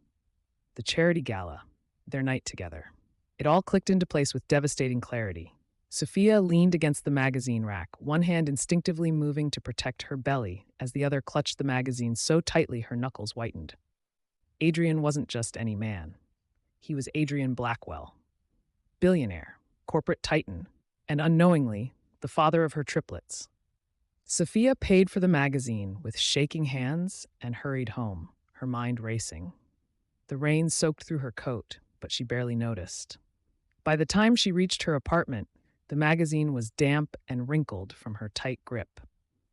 The Charity Gala, their night together. It all clicked into place with devastating clarity. Sophia leaned against the magazine rack, one hand instinctively moving to protect her belly as the other clutched the magazine so tightly her knuckles whitened. Adrian wasn't just any man. He was Adrian Blackwell, billionaire, corporate titan, and unknowingly, the father of her triplets. Sophia paid for the magazine with shaking hands and hurried home, her mind racing. The rain soaked through her coat, but she barely noticed. By the time she reached her apartment, the magazine was damp and wrinkled from her tight grip.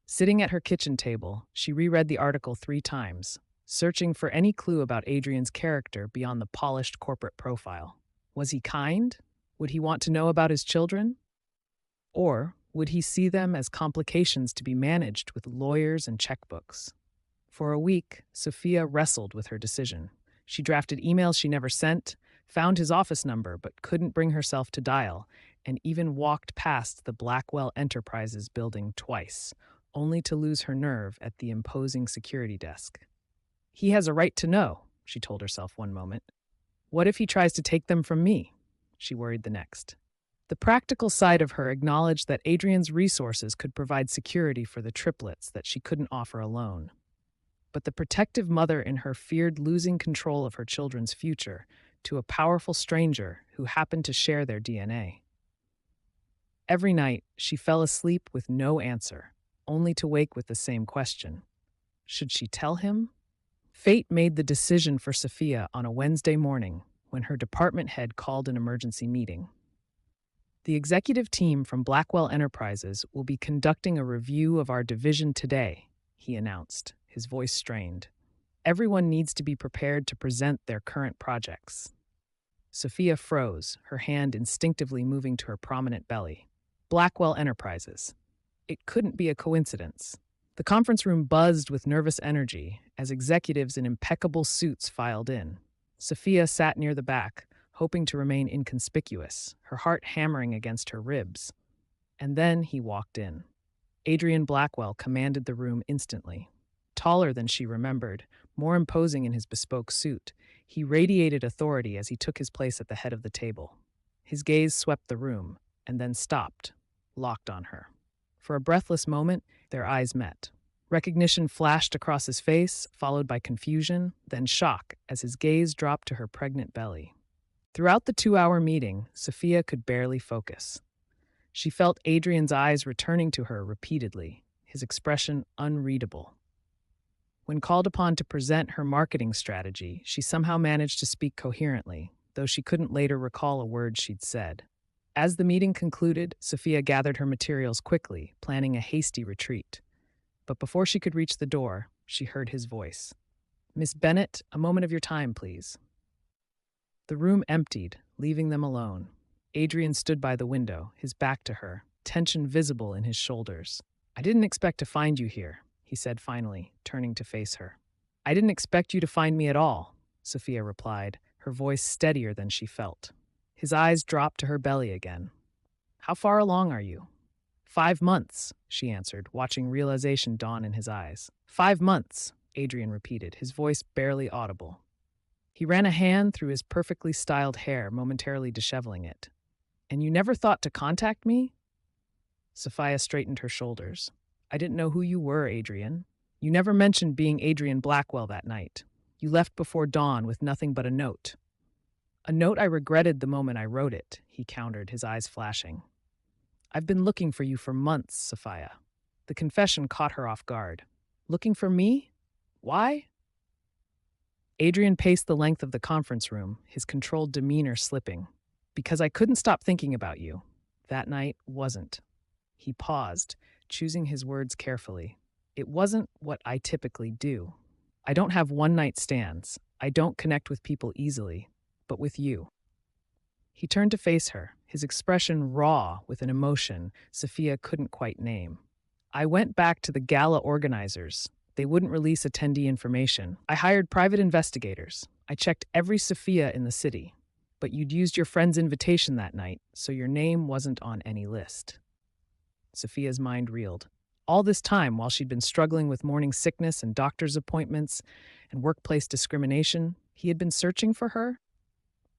Sitting at her kitchen table, she reread the article 3 times, searching for any clue about Adrian's character beyond the polished corporate profile. Was he kind? Would he want to know about his children? Or would he see them as complications to be managed with lawyers and checkbooks? For a week, Sophia wrestled with her decision. She drafted emails she never sent, found his office number but couldn't bring herself to dial, and even walked past the Blackwell Enterprises building twice, only to lose her nerve at the imposing security desk. He has a right to know, she told herself one moment. What if he tries to take them from me? She worried the next. The practical side of her acknowledged that Adrian's resources could provide security for the triplets that she couldn't offer alone. but the protective mother in her feared losing control of her children's future to a powerful stranger who happened to share their DNA. Every night, she fell asleep with no answer, only to wake with the same question. Should she tell him? Fate made the decision for Sophia on a Wednesday morning when her department head called an emergency meeting. The executive team from Blackwell Enterprises will be conducting a review of our division today, he announced, his voice strained. Everyone needs to be prepared to present their current projects. Sophia froze, her hand instinctively moving to her prominent belly. Blackwell Enterprises. It couldn't be a coincidence. The conference room buzzed with nervous energy as executives in impeccable suits filed in. Sophia sat near the back, hoping to remain inconspicuous, her heart hammering against her ribs. And then he walked in. Adrian Blackwell commanded the room instantly. Taller than she remembered, more imposing in his bespoke suit, he radiated authority as he took his place at the head of the table. His gaze swept the room, and then stopped, locked on her. For a breathless moment, their eyes met. Recognition flashed across his face, followed by confusion, then shock as his gaze dropped to her pregnant belly. Throughout the 2-hour meeting, Sophia could barely focus. She felt Adrian's eyes returning to her repeatedly, his expression unreadable. When called upon to present her marketing strategy, she somehow managed to speak coherently, though she couldn't later recall a word she'd said. As the meeting concluded, Sophia gathered her materials quickly, planning a hasty retreat. But before she could reach the door, she heard his voice. "Miss Bennett, a moment of your time, please." The room emptied, leaving them alone. Adrian stood by the window, his back to her, tension visible in his shoulders. "I didn't expect to find you here," he said finally, turning to face her. "I didn't expect you to find me at all," Sophia replied, her voice steadier than she felt. His eyes dropped to her belly again. "How far along are you?" 5 months, she answered, watching realization dawn in his eyes. 5 months, Adrian repeated, his voice barely audible. He ran a hand through his perfectly styled hair, momentarily disheveling it. "And you never thought to contact me?" Sophia straightened her shoulders. "I didn't know who you were, Adrian. You never mentioned being Adrian Blackwell that night. You left before dawn with nothing but a note." "A note I regretted the moment I wrote it," he countered, his eyes flashing. "I've been looking for you for months, Sophia." The confession caught her off guard. "Looking for me? Why?" Adrian paced the length of the conference room, his controlled demeanor slipping. "Because I couldn't stop thinking about you. That night wasn't." He paused, choosing his words carefully. "It wasn't what I typically do. I don't have one-night stands. I don't connect with people easily. But with you." He turned to face her, his expression raw with an emotion Sophia couldn't quite name. "I went back to the gala organizers. They wouldn't release attendee information. I hired private investigators. I checked every Sophia in the city. But you'd used your friend's invitation that night, so your name wasn't on any list." Sophia's mind reeled. All this time, while she'd been struggling with morning sickness and doctor's appointments and workplace discrimination, he had been searching for her?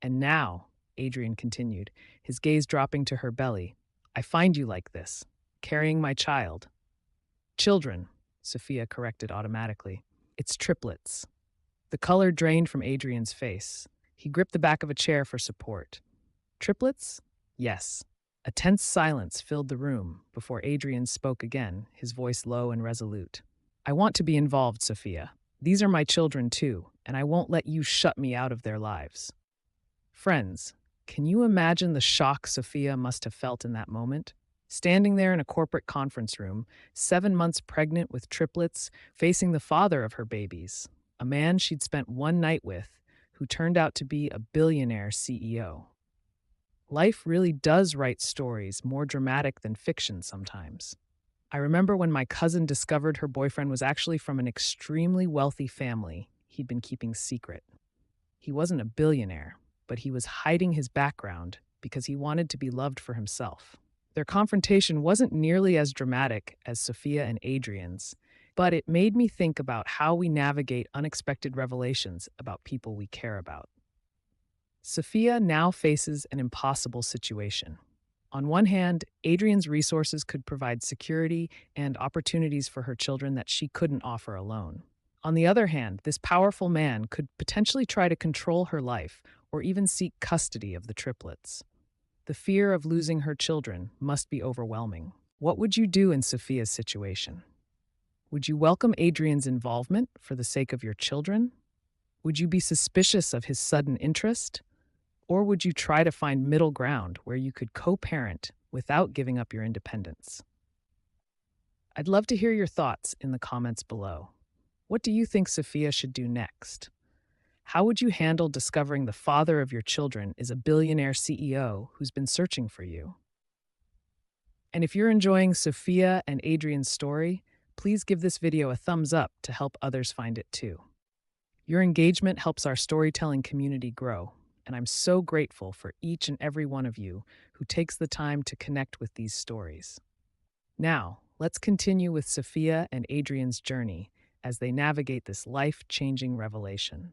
"And now," Adrian continued, his gaze dropping to her belly, "I find you like this, carrying my child." "Children," Sophia corrected automatically. "It's triplets." The color drained from Adrian's face. He gripped the back of a chair for support. "Triplets? Yes." A tense silence filled the room before Adrian spoke again, his voice low and resolute. "I want to be involved, Sophia. These are my children too, and I won't let you shut me out of their lives." Friends, can you imagine the shock Sophia must have felt in that moment? Standing there in a corporate conference room, 7 months pregnant with triplets, facing the father of her babies, a man she'd spent one night with, who turned out to be a billionaire CEO. Life really does write stories more dramatic than fiction sometimes. I remember when my cousin discovered her boyfriend was actually from an extremely wealthy family he'd been keeping secret. He wasn't a billionaire, but he was hiding his background because he wanted to be loved for himself. Their confrontation wasn't nearly as dramatic as Sophia and Adrian's, but it made me think about how we navigate unexpected revelations about people we care about. Sophia now faces an impossible situation. On one hand, Adrian's resources could provide security and opportunities for her children that she couldn't offer alone. On the other hand, this powerful man could potentially try to control her life or even seek custody of the triplets. The fear of losing her children must be overwhelming. What would you do in Sophia's situation? Would you welcome Adrian's involvement for the sake of your children? Would you be suspicious of his sudden interest? Or would you try to find middle ground where you could co-parent without giving up your independence? I'd love to hear your thoughts in the comments below. What do you think Sophia should do next? How would you handle discovering the father of your children is a billionaire CEO who's been searching for you? And if you're enjoying Sophia and Adrian's story, please give this video a thumbs up to help others find it too. Your engagement helps our storytelling community grow, and I'm so grateful for each and every one of you who takes the time to connect with these stories. Now, let's continue with Sophia and Adrian's journey as they navigate this life-changing revelation.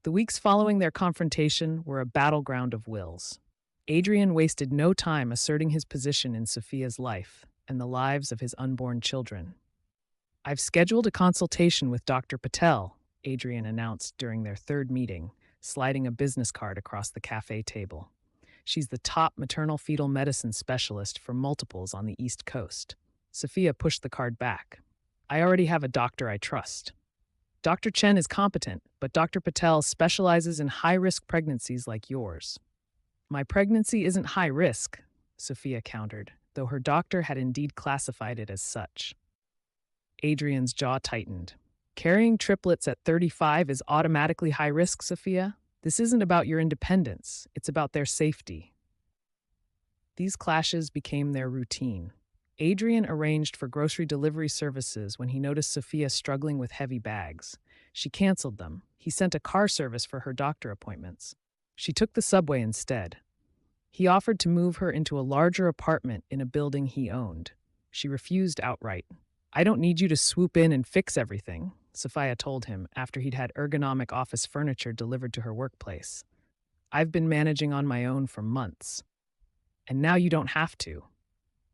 The weeks following their confrontation were a battleground of wills. Adrian wasted no time asserting his position in Sophia's life and the lives of his unborn children. "I've scheduled a consultation with Dr. Patel," Adrian announced during their third meeting, sliding a business card across the cafe table. "She's the top maternal fetal medicine specialist for multiples on the East Coast." Sophia pushed the card back. "I already have a doctor I trust. Dr. Chen is competent, but Dr. Patel specializes in high-risk pregnancies like yours." "My pregnancy isn't high risk," Sophia countered, though her doctor had indeed classified it as such. Adrian's jaw tightened. "Carrying triplets at 35 is automatically high risk, Sophia? This isn't about your independence, it's about their safety." These clashes became their routine. Adrian arranged for grocery delivery services when he noticed Sophia struggling with heavy bags. She canceled them. He sent a car service for her doctor appointments. She took the subway instead. He offered to move her into a larger apartment in a building he owned. She refused outright. "I don't need you to swoop in and fix everything," Sophia told him after he'd had ergonomic office furniture delivered to her workplace. "I've been managing on my own for months." "And now you don't have to,"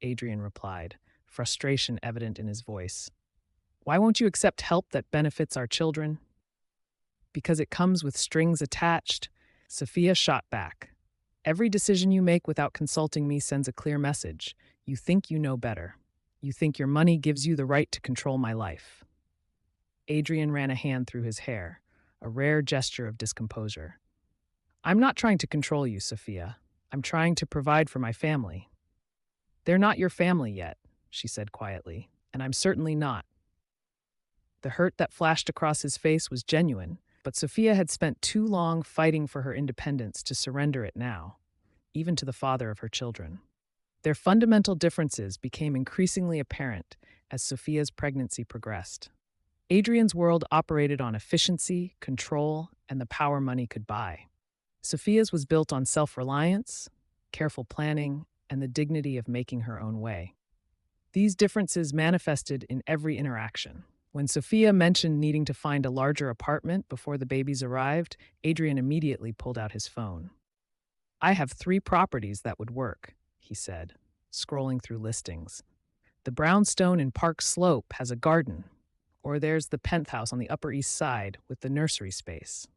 Adrian replied, frustration evident in his voice. "Why won't you accept help that benefits our children?" "Because it comes with strings attached," Sophia shot back. "Every decision you make without consulting me sends a clear message. You think you know better. You think your money gives you the right to control my life." Adrian ran a hand through his hair, a rare gesture of discomposure. "I'm not trying to control you, Sophia. I'm trying to provide for my family." "They're not your family yet," she said quietly, "and I'm certainly not." The hurt that flashed across his face was genuine, but Sophia had spent too long fighting for her independence to surrender it now, even to the father of her children. Their fundamental differences became increasingly apparent as Sophia's pregnancy progressed. Adrian's world operated on efficiency, control, and the power money could buy. Sophia's was built on self-reliance, careful planning, and the dignity of making her own way. These differences manifested in every interaction. When Sophia mentioned needing to find a larger apartment before the babies arrived, Adrian immediately pulled out his phone. "I have 3 properties that would work," he said, scrolling through listings. "The brownstone in Park Slope has a garden, or there's the penthouse on the Upper East Side with the nursery space."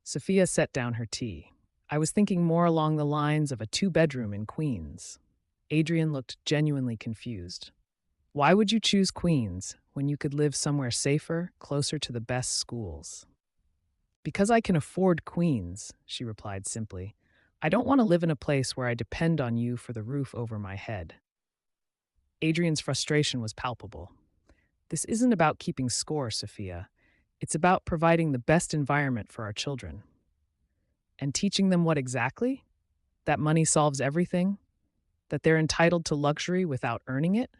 Sophia set down her tea. "I was thinking more along the lines of a 2-bedroom in Queens." Adrian looked genuinely confused. "Why would you choose Queens when you could live somewhere safer, closer to the best schools?" "Because I can afford Queens," she replied simply. "I don't want to live in a place where I depend on you for the roof over my head." Adrian's frustration was palpable. "This isn't about keeping score, Sophia. It's about providing the best environment for our children." "And teaching them what exactly? That money solves everything? That they're entitled to luxury without earning it?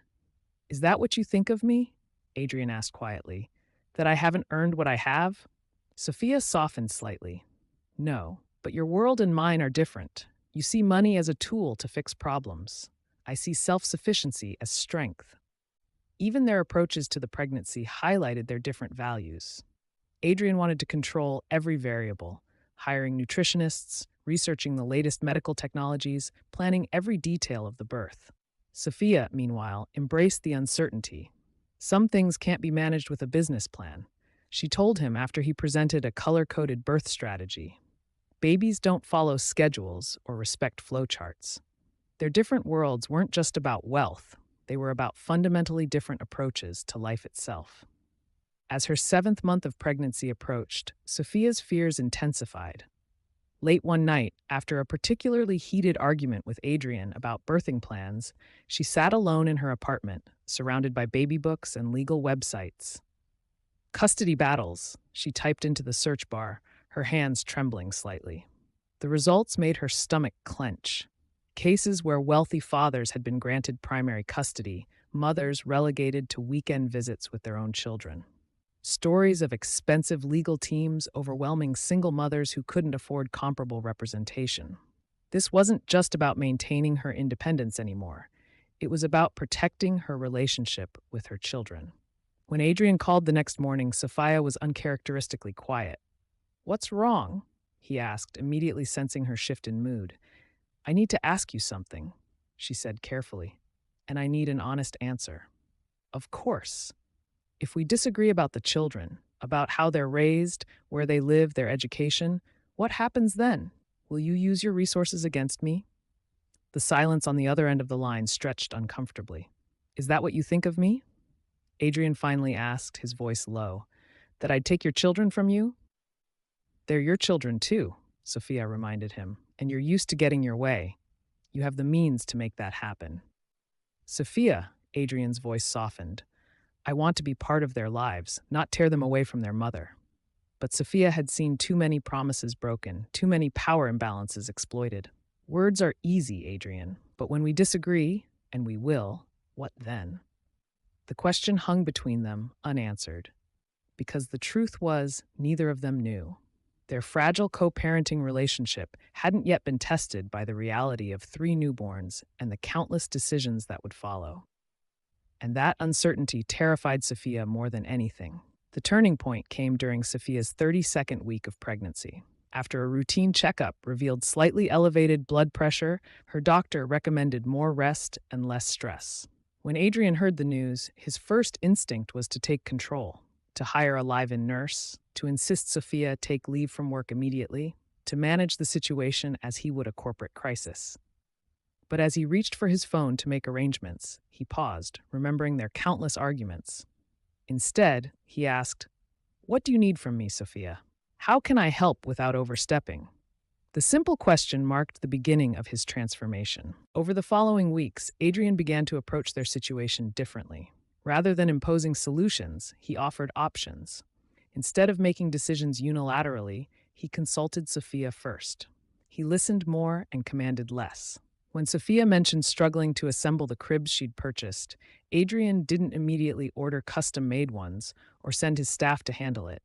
Is that what you think of me?" Adrian asked quietly. "That I haven't earned what I have?" Sophia softened slightly. "No, but your world and mine are different. You see money as a tool to fix problems. I see self-sufficiency as strength." Even their approaches to the pregnancy highlighted their different values. Adrian wanted to control every variable, hiring nutritionists, researching the latest medical technologies, planning every detail of the birth. Sophia, meanwhile, embraced the uncertainty. Some things can't be managed with a business plan, she told him after he presented a color-coded birth strategy. Babies don't follow schedules or respect flowcharts. Their different worlds weren't just about wealth, they were about fundamentally different approaches to life itself. As her 7th month of pregnancy approached, Sophia's fears intensified. Late one night, after a particularly heated argument with Adrian about birthing plans, she sat alone in her apartment, surrounded by baby books and legal websites. Custody battles, she typed into the search bar, her hands trembling slightly. The results made her stomach clench. Cases where wealthy fathers had been granted primary custody, mothers relegated to weekend visits with their own children. Stories of expensive legal teams overwhelming single mothers who couldn't afford comparable representation. This wasn't just about maintaining her independence anymore. It was about protecting her relationship with her children. When Adrian called the next morning, Sophia was uncharacteristically quiet. "What's wrong?" he asked, immediately sensing her shift in mood. "I need to ask you something," she said carefully, "and I need an honest answer." "Of course. If we disagree about the children, about how they're raised, where they live, their education, what happens then? Will you use your resources against me?" The silence on the other end of the line stretched uncomfortably. "Is that what you think of me?" Adrian finally asked, his voice low. "That I'd take your children from you?" "They're your children too," Sophia reminded him, "and you're used to getting your way. You have the means to make that happen." "Sophia," Adrian's voice softened, "I want to be part of their lives, not tear them away from their mother." But Sophia had seen too many promises broken, too many power imbalances exploited. "Words are easy, Adrian, but when we disagree, and we will, what then?" The question hung between them, unanswered, because the truth was neither of them knew. Their fragile co-parenting relationship hadn't yet been tested by the reality of 3 newborns and the countless decisions that would follow. And that uncertainty terrified Sophia more than anything. The turning point came during Sophia's 32nd week of pregnancy. After a routine checkup revealed slightly elevated blood pressure, her doctor recommended more rest and less stress. When Adrian heard the news, his first instinct was to take control, to hire a live-in nurse, to insist Sophia take leave from work immediately, to manage the situation as he would a corporate crisis. But as he reached for his phone to make arrangements, he paused, remembering their countless arguments. Instead, he asked, "What do you need from me, Sophia? How can I help without overstepping?" The simple question marked the beginning of his transformation. Over the following weeks, Adrian began to approach their situation differently. Rather than imposing solutions, he offered options. Instead of making decisions unilaterally, he consulted Sophia first. He listened more and commanded less. When Sophia mentioned struggling to assemble the cribs she'd purchased, Adrian didn't immediately order custom-made ones or send his staff to handle it.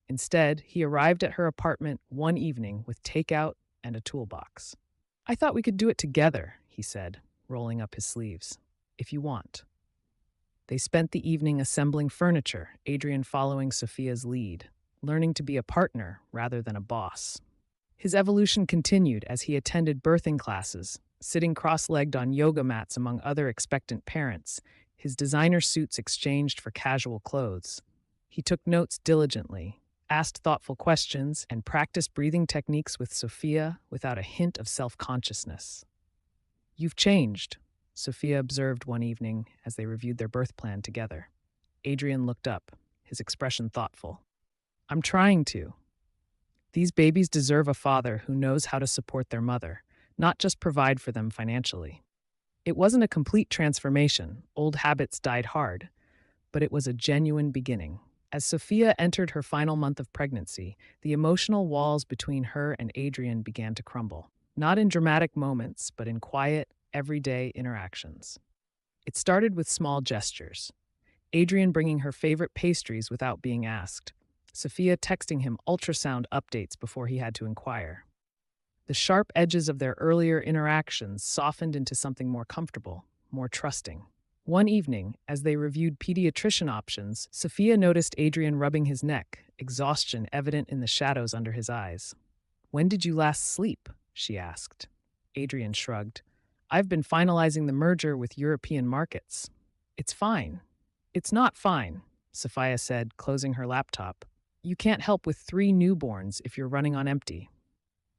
Instead, he arrived at her apartment one evening with takeout and a toolbox. "I thought we could do it together," he said, rolling up his sleeves. "If you want." They spent the evening assembling furniture, Adrian following Sophia's lead, learning to be a partner rather than a boss. His evolution continued as he attended birthing classes, sitting cross-legged on yoga mats among other expectant parents, his designer suits exchanged for casual clothes. He took notes diligently, asked thoughtful questions, and practiced breathing techniques with Sophia without a hint of self-consciousness. "You've changed," Sophia observed one evening as they reviewed their birth plan together. Adrian looked up, his expression thoughtful. "I'm trying to. These babies deserve a father who knows how to support their mother, not just provide for them financially." It wasn't a complete transformation, old habits died hard, but it was a genuine beginning. As Sophia entered her final month of pregnancy, the emotional walls between her and Adrian began to crumble. Not in dramatic moments, but in quiet, everyday interactions. It started with small gestures. Adrian bringing her favorite pastries without being asked. Sophia texting him ultrasound updates before he had to inquire. The sharp edges of their earlier interactions softened into something more comfortable, more trusting. One evening, as they reviewed pediatrician options, Sophia noticed Adrian rubbing his neck, exhaustion evident in the shadows under his eyes. "When did you last sleep?" she asked. Adrian shrugged. "I've been finalizing the merger with European markets." "It's fine. It's not fine, Sophia said, closing her laptop. You can't help with 3 newborns if you're running on empty.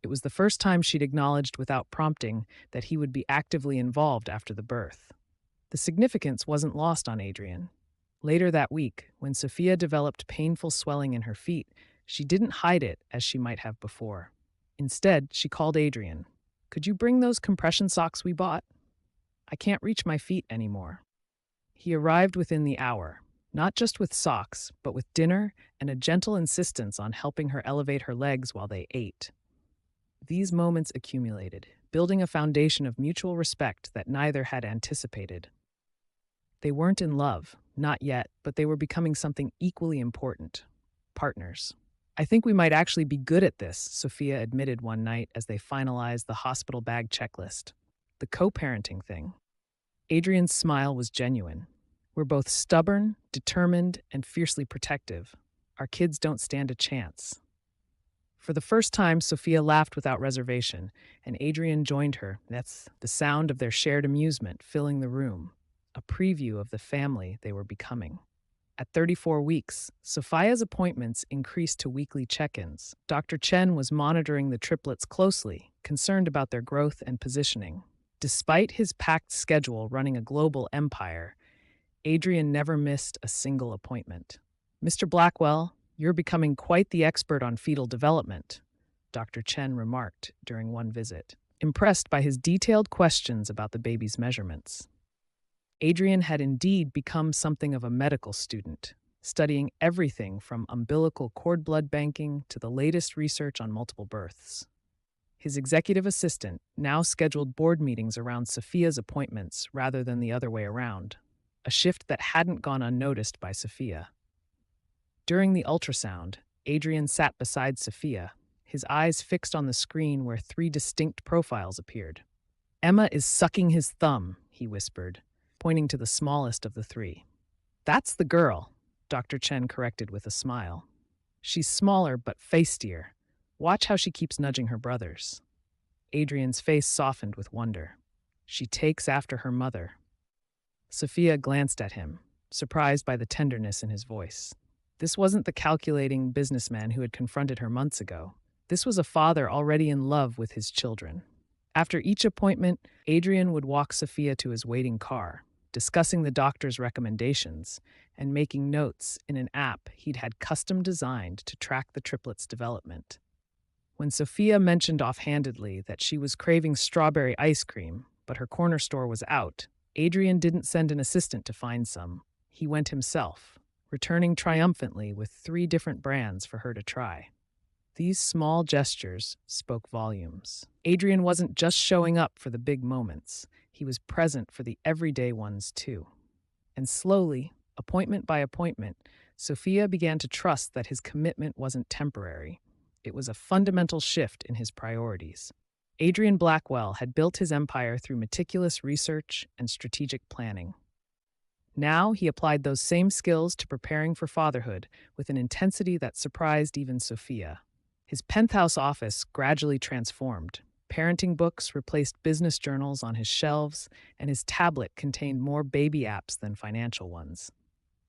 It was the first time she'd acknowledged without prompting that he would be actively involved after the birth. The significance wasn't lost on Adrian. Later that week, when Sophia developed painful swelling in her feet, she didn't hide it as she might have before. Instead, she called Adrian. Could you bring those compression socks we bought? I can't reach my feet anymore. He arrived within the hour, not just with socks, but with dinner and a gentle insistence on helping her elevate her legs while they ate. These moments accumulated, building a foundation of mutual respect that neither had anticipated. They weren't in love, not yet, but they were becoming something equally important: partners. I think we might actually be good at this, Sophia admitted one night as they finalized the hospital bag checklist. The co-parenting thing. Adrian's smile was genuine. We're both stubborn, determined, and fiercely protective. Our kids don't stand a chance. For the first time, Sophia laughed without reservation, and Adrian joined her. That's the sound of their shared amusement filling the room, a preview of the family they were becoming. At 34 weeks, Sophia's appointments increased to weekly check-ins. Dr. Chen was monitoring the triplets closely, concerned about their growth and positioning. Despite his packed schedule running a global empire, Adrian never missed a single appointment. Mr. Blackwell, you're becoming quite the expert on fetal development, Dr. Chen remarked during one visit, impressed by his detailed questions about the baby's measurements. Adrian had indeed become something of a medical student, studying everything from umbilical cord blood banking to the latest research on multiple births. His executive assistant now scheduled board meetings around Sophia's appointments rather than the other way around, a shift that hadn't gone unnoticed by Sophia. During the ultrasound, Adrian sat beside Sophia, his eyes fixed on the screen where 3 distinct profiles appeared. Emma is sucking his thumb, he whispered, pointing to the smallest of the 3. That's the girl, Dr. Chen corrected with a smile. She's smaller but feistier. Watch how she keeps nudging her brothers. Adrian's face softened with wonder. She takes after her mother. Sophia glanced at him, surprised by the tenderness in his voice. This wasn't the calculating businessman who had confronted her months ago. This was a father already in love with his children. After each appointment, Adrian would walk Sophia to his waiting car, discussing the doctor's recommendations and making notes in an app he'd had custom designed to track the triplets' development. When Sophia mentioned offhandedly that she was craving strawberry ice cream, but her corner store was out, Adrian didn't send an assistant to find some. He went himself, returning triumphantly with 3 different brands for her to try. These small gestures spoke volumes. Adrian wasn't just showing up for the big moments. He was present for the everyday ones too. And slowly, appointment by appointment, Sophia began to trust that his commitment wasn't temporary. It was a fundamental shift in his priorities. Adrian Blackwell had built his empire through meticulous research and strategic planning. Now he applied those same skills to preparing for fatherhood with an intensity that surprised even Sophia. His penthouse office gradually transformed. Parenting books replaced business journals on his shelves, and his tablet contained more baby apps than financial ones.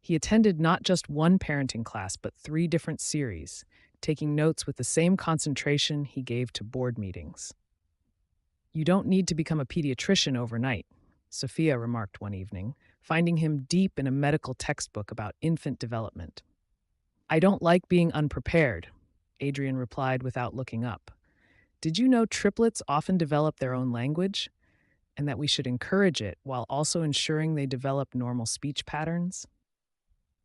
He attended not just one parenting class, but 3 different series, taking notes with the same concentration he gave to board meetings. You don't need to become a pediatrician overnight, Sophia remarked one evening, finding him deep in a medical textbook about infant development. I don't like being unprepared, Adrian replied without looking up. Did you know triplets often develop their own language, and that we should encourage it while also ensuring they develop normal speech patterns?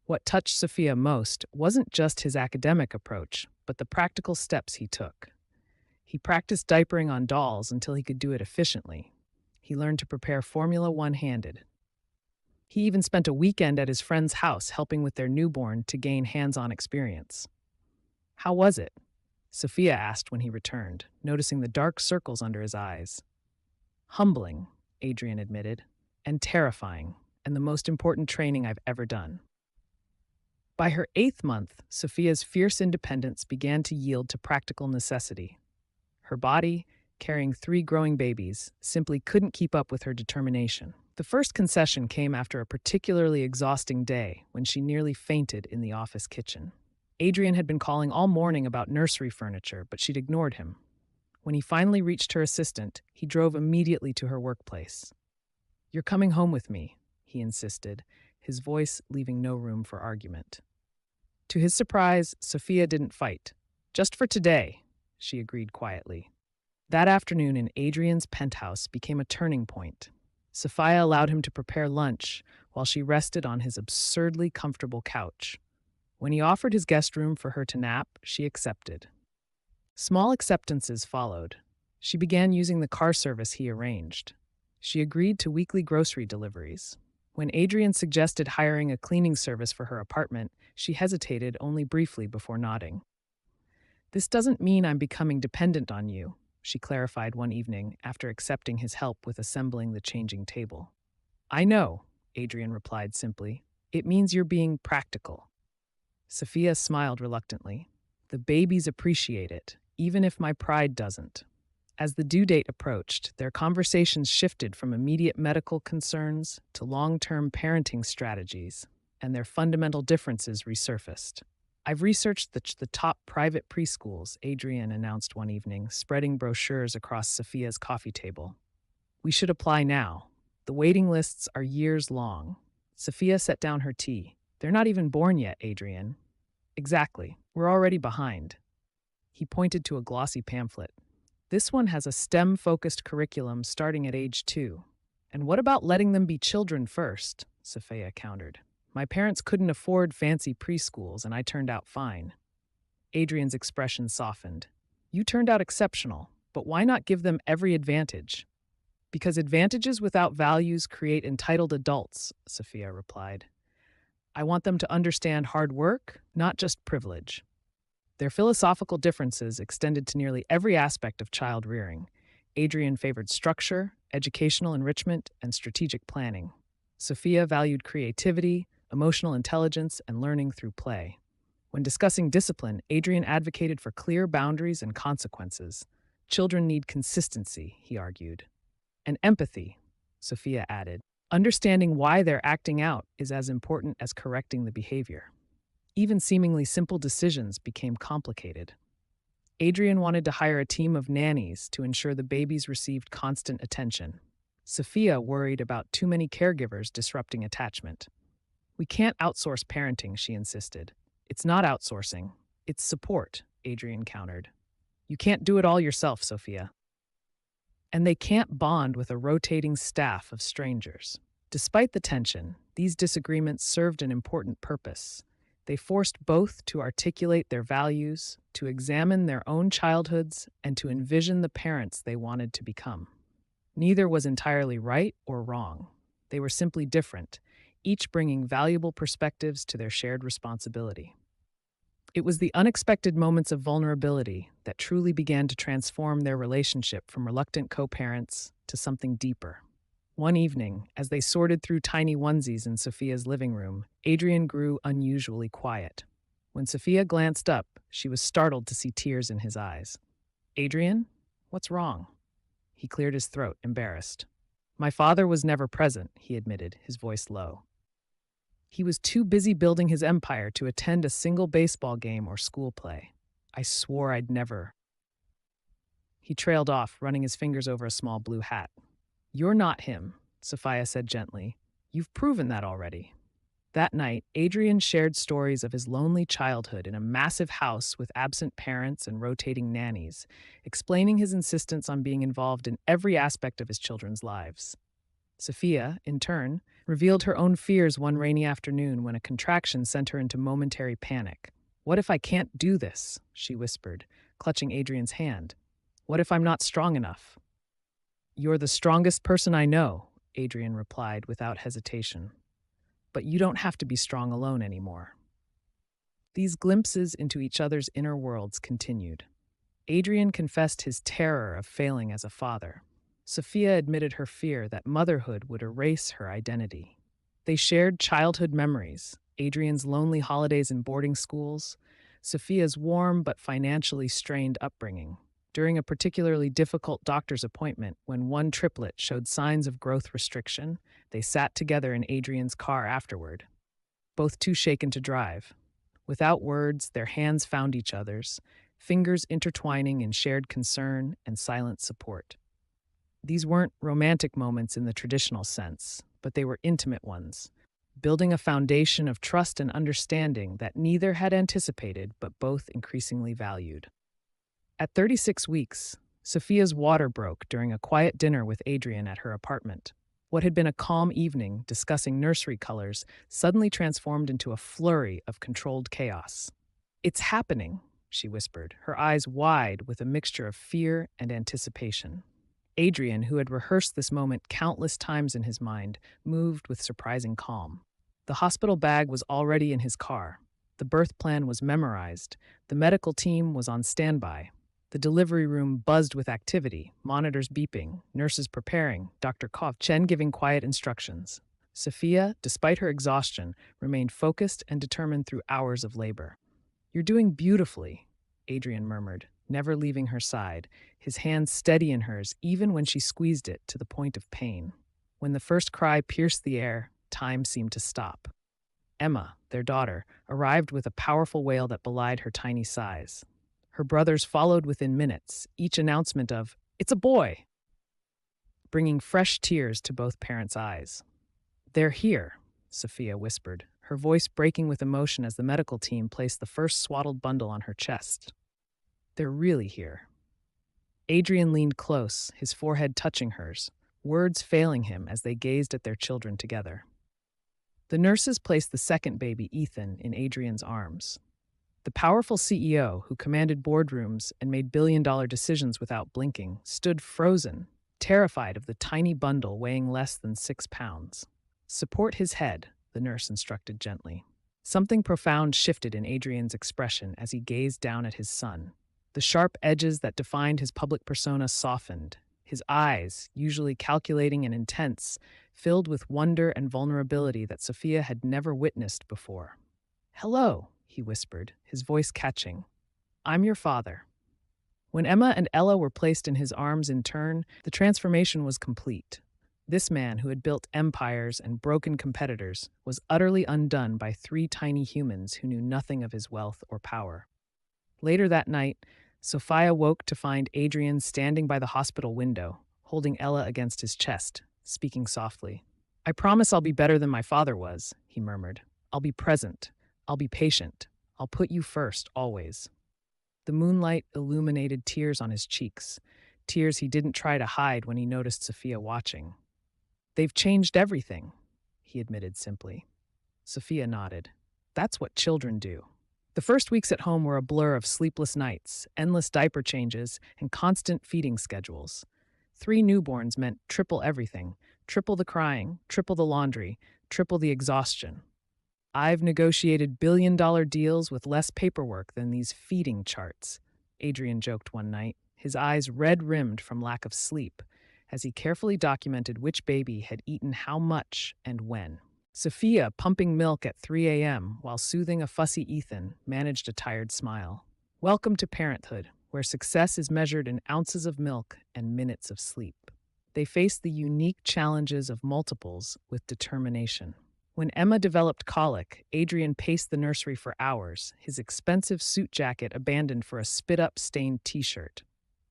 What touched Sophia most wasn't just his academic approach, but the practical steps he took. He practiced diapering on dolls until he could do it efficiently. He learned to prepare formula one-handed. He even spent a weekend at his friend's house helping with their newborn to gain hands-on experience. How was it? Sophia asked when he returned, noticing the dark circles under his eyes. Humbling, Adrian admitted, and terrifying, and the most important training I've ever done. By her 8th month, Sophia's fierce independence began to yield to practical necessity. Her body, carrying 3 growing babies, simply couldn't keep up with her determination. The first concession came after a particularly exhausting day when she nearly fainted in the office kitchen. Adrian had been calling all morning about nursery furniture, but she'd ignored him. When he finally reached her assistant, he drove immediately to her workplace. "You're coming home with me," he insisted, his voice leaving no room for argument. To his surprise, Sophia didn't fight. "Just for today," she agreed quietly. That afternoon in Adrian's penthouse became a turning point. Sophia allowed him to prepare lunch while she rested on his absurdly comfortable couch. When he offered his guest room for her to nap, she accepted. Small acceptances followed. She began using the car service he arranged. She agreed to weekly grocery deliveries. When Adrian suggested hiring a cleaning service for her apartment, she hesitated only briefly before nodding. "This doesn't mean I'm becoming dependent on you," she clarified one evening after accepting his help with assembling the changing table. "I know," Adrian replied simply. "It means you're being practical." Sophia smiled reluctantly. "The babies appreciate it, even if my pride doesn't." As the due date approached, their conversations shifted from immediate medical concerns to long-term parenting strategies, and their fundamental differences resurfaced. "I've researched the top private preschools," Adrian announced one evening, spreading brochures across Sophia's coffee table. "We should apply now. The waiting lists are years long." Sophia set down her tea. "They're not even born yet, Adrian." "Exactly. We're already behind." He pointed to a glossy pamphlet. "This one has a STEM-focused curriculum starting at age 2. "And what about letting them be children first?" Sophia countered. "My parents couldn't afford fancy preschools, and I turned out fine." Adrian's expression softened. "You turned out exceptional, but why not give them every advantage?" "Because advantages without values create entitled adults," Sophia replied. "I want them to understand hard work, not just privilege." Their philosophical differences extended to nearly every aspect of child rearing. Adrian favored structure, educational enrichment, and strategic planning. Sophia valued creativity, emotional intelligence, and learning through play. When discussing discipline, Adrian advocated for clear boundaries and consequences. "Children need consistency," he argued. "And empathy," Sophia added. "Understanding why they're acting out is as important as correcting the behavior." Even seemingly simple decisions became complicated. Adrian wanted to hire a team of nannies to ensure the babies received constant attention. Sophia worried about too many caregivers disrupting attachment. "We can't outsource parenting," she insisted. "It's not outsourcing. It's support," Adrian countered. "You can't do it all yourself, Sophia." And they can't bond with a rotating staff of strangers. Despite the tension, these disagreements served an important purpose. They forced both to articulate their values, to examine their own childhoods, and to envision the parents they wanted to become. Neither was entirely right or wrong. They were simply different, each bringing valuable perspectives to their shared responsibility. It was the unexpected moments of vulnerability that truly began to transform their relationship from reluctant co-parents to something deeper. One evening, as they sorted through tiny onesies in Sophia's living room, Adrian grew unusually quiet. When Sophia glanced up, she was startled to see tears in his eyes. "Adrian, what's wrong?" He cleared his throat, embarrassed. "My father was never present," he admitted, his voice low. "He was too busy building his empire to attend a single baseball game or school play. I swore I'd never." He trailed off, running his fingers over a small blue hat. "You're not him," Sophia said gently. "You've proven that already." That night, Adrian shared stories of his lonely childhood in a massive house with absent parents and rotating nannies, explaining his insistence on being involved in every aspect of his children's lives. Sophia, in turn, revealed her own fears one rainy afternoon when a contraction sent her into momentary panic. "What if I can't do this?" she whispered, clutching Adrian's hand. "What if I'm not strong enough?" "You're the strongest person I know," Adrian replied without hesitation. "But you don't have to be strong alone anymore." These glimpses into each other's inner worlds continued. Adrian confessed his terror of failing as a father. Sophia admitted her fear that motherhood would erase her identity. They shared childhood memories, Adrian's lonely holidays in boarding schools, Sophia's warm but financially strained upbringing. During a particularly difficult doctor's appointment, when one triplet showed signs of growth restriction, they sat together in Adrian's car afterward, both too shaken to drive. Without words, their hands found each other's, fingers intertwining in shared concern and silent support. These weren't romantic moments in the traditional sense, but they were intimate ones, building a foundation of trust and understanding that neither had anticipated but both increasingly valued. At 36 weeks, Sophia's water broke during a quiet dinner with Adrian at her apartment. What had been a calm evening discussing nursery colors suddenly transformed into a flurry of controlled chaos. "It's happening," she whispered, her eyes wide with a mixture of fear and anticipation. Adrian, who had rehearsed this moment countless times in his mind, moved with surprising calm. The hospital bag was already in his car. The birth plan was memorized. The medical team was on standby. The delivery room buzzed with activity, monitors beeping, nurses preparing, Dr. Chen giving quiet instructions. Sophia, despite her exhaustion, remained focused and determined through hours of labor. "You're doing beautifully," Adrian murmured, never leaving her side, his hand steady in hers even when she squeezed it to the point of pain. When the first cry pierced the air, time seemed to stop. Emma, their daughter, arrived with a powerful wail that belied her tiny size. Her brothers followed within minutes, each announcement of, "It's a boy," bringing fresh tears to both parents' eyes. "They're here," Sophia whispered, her voice breaking with emotion as the medical team placed the first swaddled bundle on her chest. "They're really here." Adrian leaned close, his forehead touching hers, words failing him as they gazed at their children together. The nurses placed the second baby, Ethan, in Adrian's arms. The powerful CEO, who commanded boardrooms and made billion-dollar decisions without blinking, stood frozen, terrified of the tiny bundle weighing less than 6 pounds. "Support his head," the nurse instructed gently. Something profound shifted in Adrian's expression as he gazed down at his son. The sharp edges that defined his public persona softened, his eyes, usually calculating and intense, filled with wonder and vulnerability that Sophia had never witnessed before. "Hello," he whispered, his voice catching. "I'm your father." When Emma and Ella were placed in his arms in turn, the transformation was complete. This man, who had built empires and broken competitors, was utterly undone by 3 tiny humans who knew nothing of his wealth or power. Later that night, Sophia woke to find Adrian standing by the hospital window, holding Ella against his chest, speaking softly. "I promise I'll be better than my father was," he murmured. "I'll be present. I'll be patient. I'll put you first, always." The moonlight illuminated tears on his cheeks, tears he didn't try to hide when he noticed Sophia watching. "They've changed everything," he admitted simply. Sophia nodded. "That's what children do." The first weeks at home were a blur of sleepless nights, endless diaper changes, and constant feeding schedules. 3 newborns meant triple everything, triple the crying, triple the laundry, triple the exhaustion. "I've negotiated billion-dollar deals with less paperwork than these feeding charts," Adrian joked one night, his eyes red-rimmed from lack of sleep, as he carefully documented which baby had eaten how much and when. Sophia, pumping milk at 3 a.m. while soothing a fussy Ethan, managed a tired smile. Welcome to parenthood, where success is measured in ounces of milk and minutes of sleep. They faced the unique challenges of multiples with determination. When Emma developed colic, Adrian paced the nursery for hours, his expensive suit jacket abandoned for a spit-up stained t-shirt.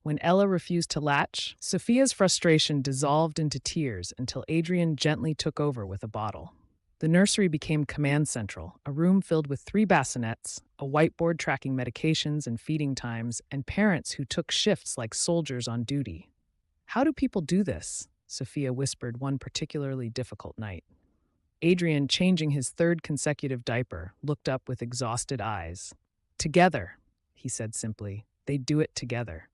When Ella refused to latch, Sophia's frustration dissolved into tears until Adrian gently took over with a bottle. The nursery became command central, a room filled with 3 bassinets, a whiteboard tracking medications and feeding times, and parents who took shifts like soldiers on duty. "How do people do this?" Sophia whispered one particularly difficult night. Adrian, changing his 3rd consecutive diaper, looked up with exhausted eyes. "Together," he said simply. "They do it together."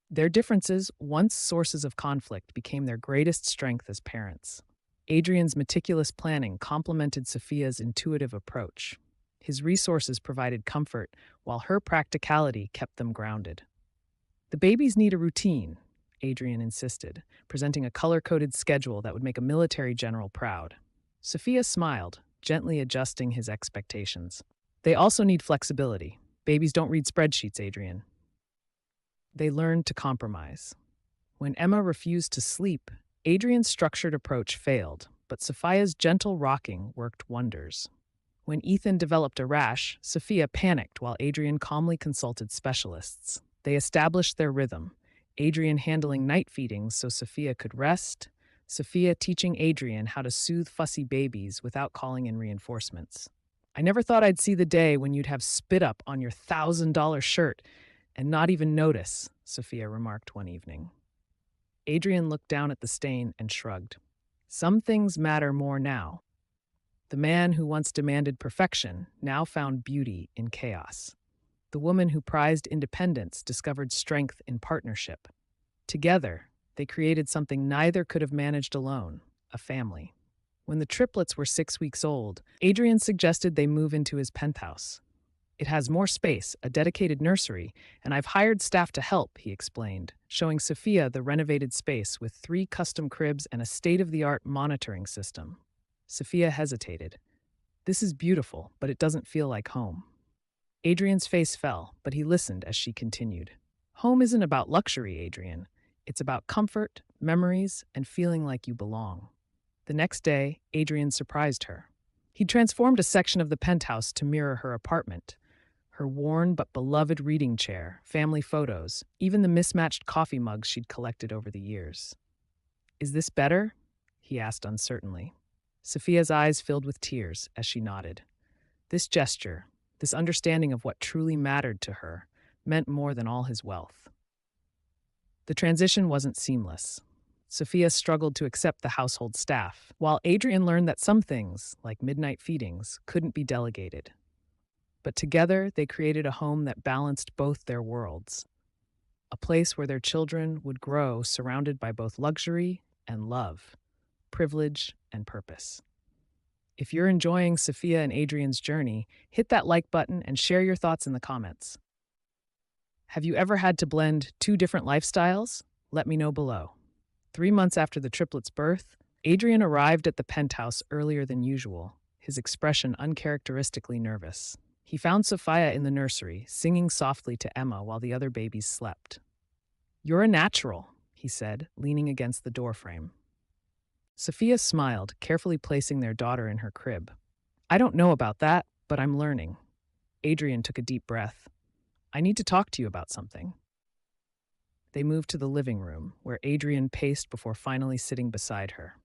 Their differences, once sources of conflict, became their greatest strength as parents. Adrian's meticulous planning complemented Sophia's intuitive approach. His resources provided comfort, while her practicality kept them grounded. "The babies need a routine," Adrian insisted, presenting a color-coded schedule that would make a military general proud. Sophia smiled, gently adjusting his expectations. "They also need flexibility. Babies don't read spreadsheets, Adrian." They learned to compromise. When Emma refused to sleep, Adrian's structured approach failed, but Sophia's gentle rocking worked wonders. When Ethan developed a rash, Sophia panicked while Adrian calmly consulted specialists. They established their rhythm, Adrian handling night feedings so Sophia could rest, Sophia teaching Adrian how to soothe fussy babies without calling in reinforcements. I never thought I'd see the day when you'd have spit up on your $1,000 shirt and not even notice, Sophia remarked one evening. Adrian looked down at the stain and shrugged. Some things matter more now. The man who once demanded perfection now found beauty in chaos. The woman who prized independence discovered strength in partnership. Together, they created something neither could have managed alone, a family. When the triplets were 6 weeks old, Adrian suggested they move into his penthouse. It has more space, a dedicated nursery, and I've hired staff to help, he explained, showing Sophia the renovated space with 3 custom cribs and a state-of-the-art monitoring system. Sophia hesitated. This is beautiful, but it doesn't feel like home. Adrian's face fell, but he listened as she continued. Home isn't about luxury, Adrian. It's about comfort, memories, and feeling like you belong. The next day, Adrian surprised her. He'd transformed a section of the penthouse to mirror her apartment. Her worn but beloved reading chair, family photos, even the mismatched coffee mugs she'd collected over the years. Is this better? He asked uncertainly. Sophia's eyes filled with tears as she nodded. This gesture, this understanding of what truly mattered to her, meant more than all his wealth. The transition wasn't seamless. Sophia struggled to accept the household staff, while Adrian learned that some things, like midnight feedings, couldn't be delegated. But together, they created a home that balanced both their worlds, a place where their children would grow surrounded by both luxury and love, privilege and purpose. If you're enjoying Sophia and Adrian's journey, hit that like button and share your thoughts in the comments. Have you ever had to blend 2 different lifestyles? Let me know below. 3 months after the triplets' birth, Adrian arrived at the penthouse earlier than usual, his expression uncharacteristically nervous. He found Sophia in the nursery, singing softly to Emma while the other babies slept. You're a natural, he said, leaning against the doorframe. Sophia smiled, carefully placing their daughter in her crib. I don't know about that, but I'm learning. Adrian took a deep breath. I need to talk to you about something. They moved to the living room, where Adrian paced before finally sitting beside her.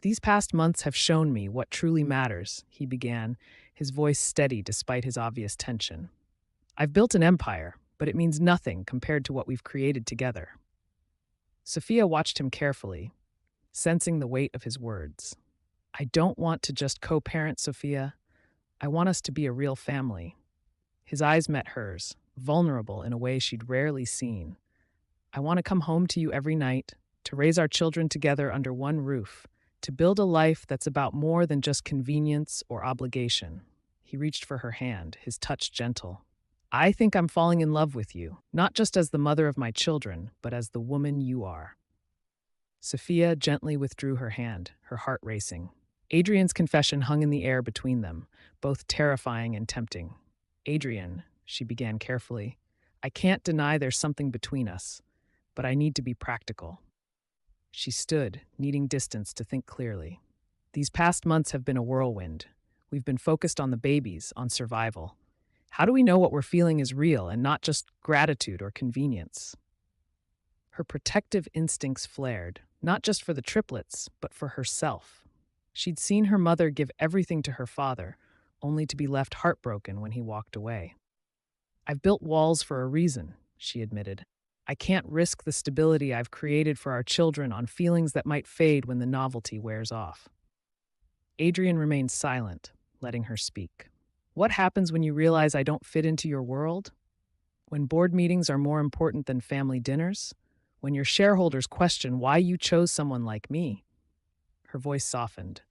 These past months have shown me what truly matters, he began, his voice steady despite his obvious tension. I've built an empire, but it means nothing compared to what we've created together. Sophia watched him carefully, sensing the weight of his words. I don't want to just co-parent, Sophia. I want us to be a real family. His eyes met hers, vulnerable in a way she'd rarely seen. I want to come home to you every night, to raise our children together under one roof, to build a life that's about more than just convenience or obligation. He reached for her hand, his touch gentle. I think I'm falling in love with you, not just as the mother of my children, but as the woman you are. Sophia gently withdrew her hand, her heart racing. Adrian's confession hung in the air between them, both terrifying and tempting. Adrian, she began carefully, I can't deny there's something between us, but I need to be practical. She stood, needing distance to think clearly. These past months have been a whirlwind. We've been focused on the babies, on survival. How do we know what we're feeling is real and not just gratitude or convenience? Her protective instincts flared, not just for the triplets, but for herself. She'd seen her mother give everything to her father, only to be left heartbroken when he walked away. I've built walls for a reason, she admitted. I can't risk the stability I've created for our children on feelings that might fade when the novelty wears off. Adrian remained silent, letting her speak. What happens when you realize I don't fit into your world? When board meetings are more important than family dinners? When your shareholders question why you chose someone like me? Her voice softened.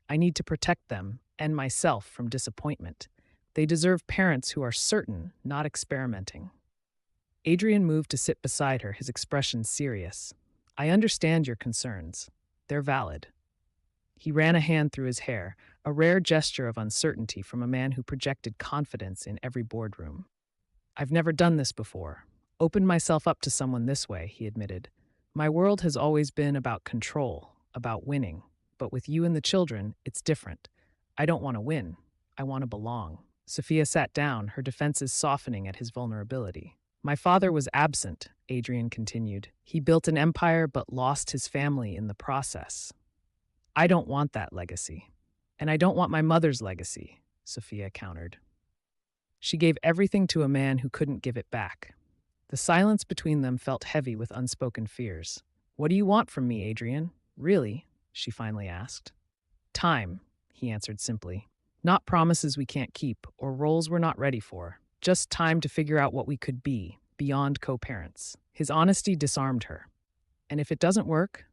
I need to protect them and myself from disappointment. They deserve parents who are certain, not experimenting. Adrian moved to sit beside her, his expression serious. I understand your concerns. They're valid. He ran a hand through his hair, a rare gesture of uncertainty from a man who projected confidence in every boardroom. I've never done this before. opened myself up to someone this way, he admitted. My world has always been about control, about winning. But with you and the children, it's different. I don't want to win. I want to belong. Sophia sat down, her defenses softening at his vulnerability. My father was absent, Adrian continued. He built an empire but lost his family in the process. I don't want that legacy. And I don't want my mother's legacy, Sophia countered. She gave everything to a man who couldn't give it back. The silence between them felt heavy with unspoken fears. What do you want from me, Adrian? Really? She finally asked. Time, he answered simply. Not promises we can't keep or roles we're not ready for. Just time to figure out what we could be, beyond co-parents. His honesty disarmed her. And if it doesn't work,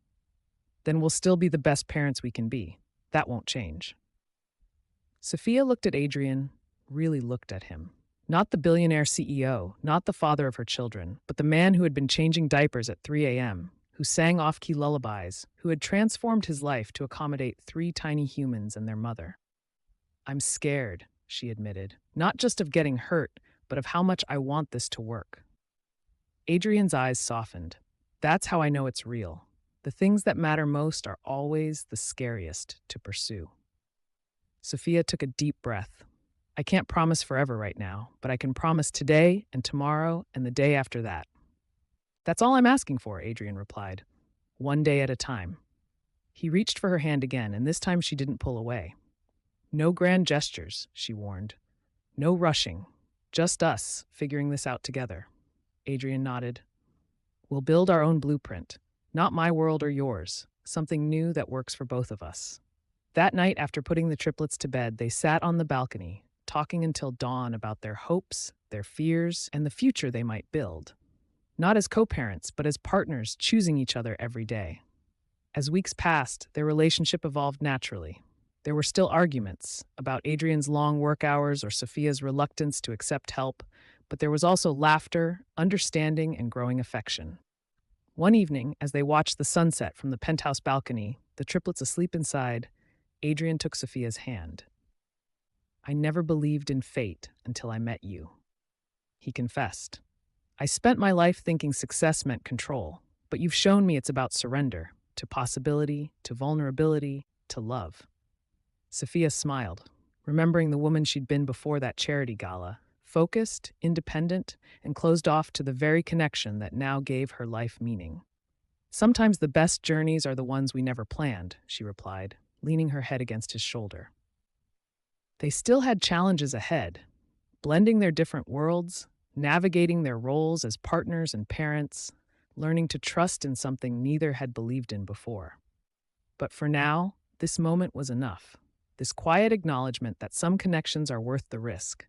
then we'll still be the best parents we can be. That won't change. Sophia looked at Adrian, really looked at him. Not the billionaire CEO, not the father of her children, but the man who had been changing diapers at 3 a.m., who sang off-key lullabies, who had transformed his life to accommodate 3 tiny humans and their mother. I'm scared, she admitted, not just of getting hurt, but of how much I want this to work. Adrian's eyes softened. That's how I know it's real. The things that matter most are always the scariest to pursue. Sophia took a deep breath. I can't promise forever right now, but I can promise today and tomorrow and the day after that. That's all I'm asking for, Adrian replied. One day at a time. He reached for her hand again, and this time she didn't pull away. No grand gestures, she warned. No rushing. Just us, figuring this out together. Adrian nodded. We'll build our own blueprint. Not my world or yours. Something new that works for both of us. That night, after putting the triplets to bed, they sat on the balcony, talking until dawn about their hopes, their fears, and the future they might build. Not as co-parents, but as partners choosing each other every day. As weeks passed, their relationship evolved naturally. There were still arguments about Adrian's long work hours or Sophia's reluctance to accept help, but there was also laughter, understanding, and growing affection. One evening, as they watched the sunset from the penthouse balcony, the triplets asleep inside, Adrian took Sophia's hand. I never believed in fate until I met you, he confessed. I spent my life thinking success meant control, but you've shown me it's about surrender, to possibility, to vulnerability, to love. Sophia smiled, remembering the woman she'd been before that charity gala, focused, independent, and closed off to the very connection that now gave her life meaning. Sometimes the best journeys are the ones we never planned, she replied, leaning her head against his shoulder. They still had challenges ahead, blending their different worlds, navigating their roles as partners and parents, learning to trust in something neither had believed in before. But for now, this moment was enough, this quiet acknowledgement that some connections are worth the risk.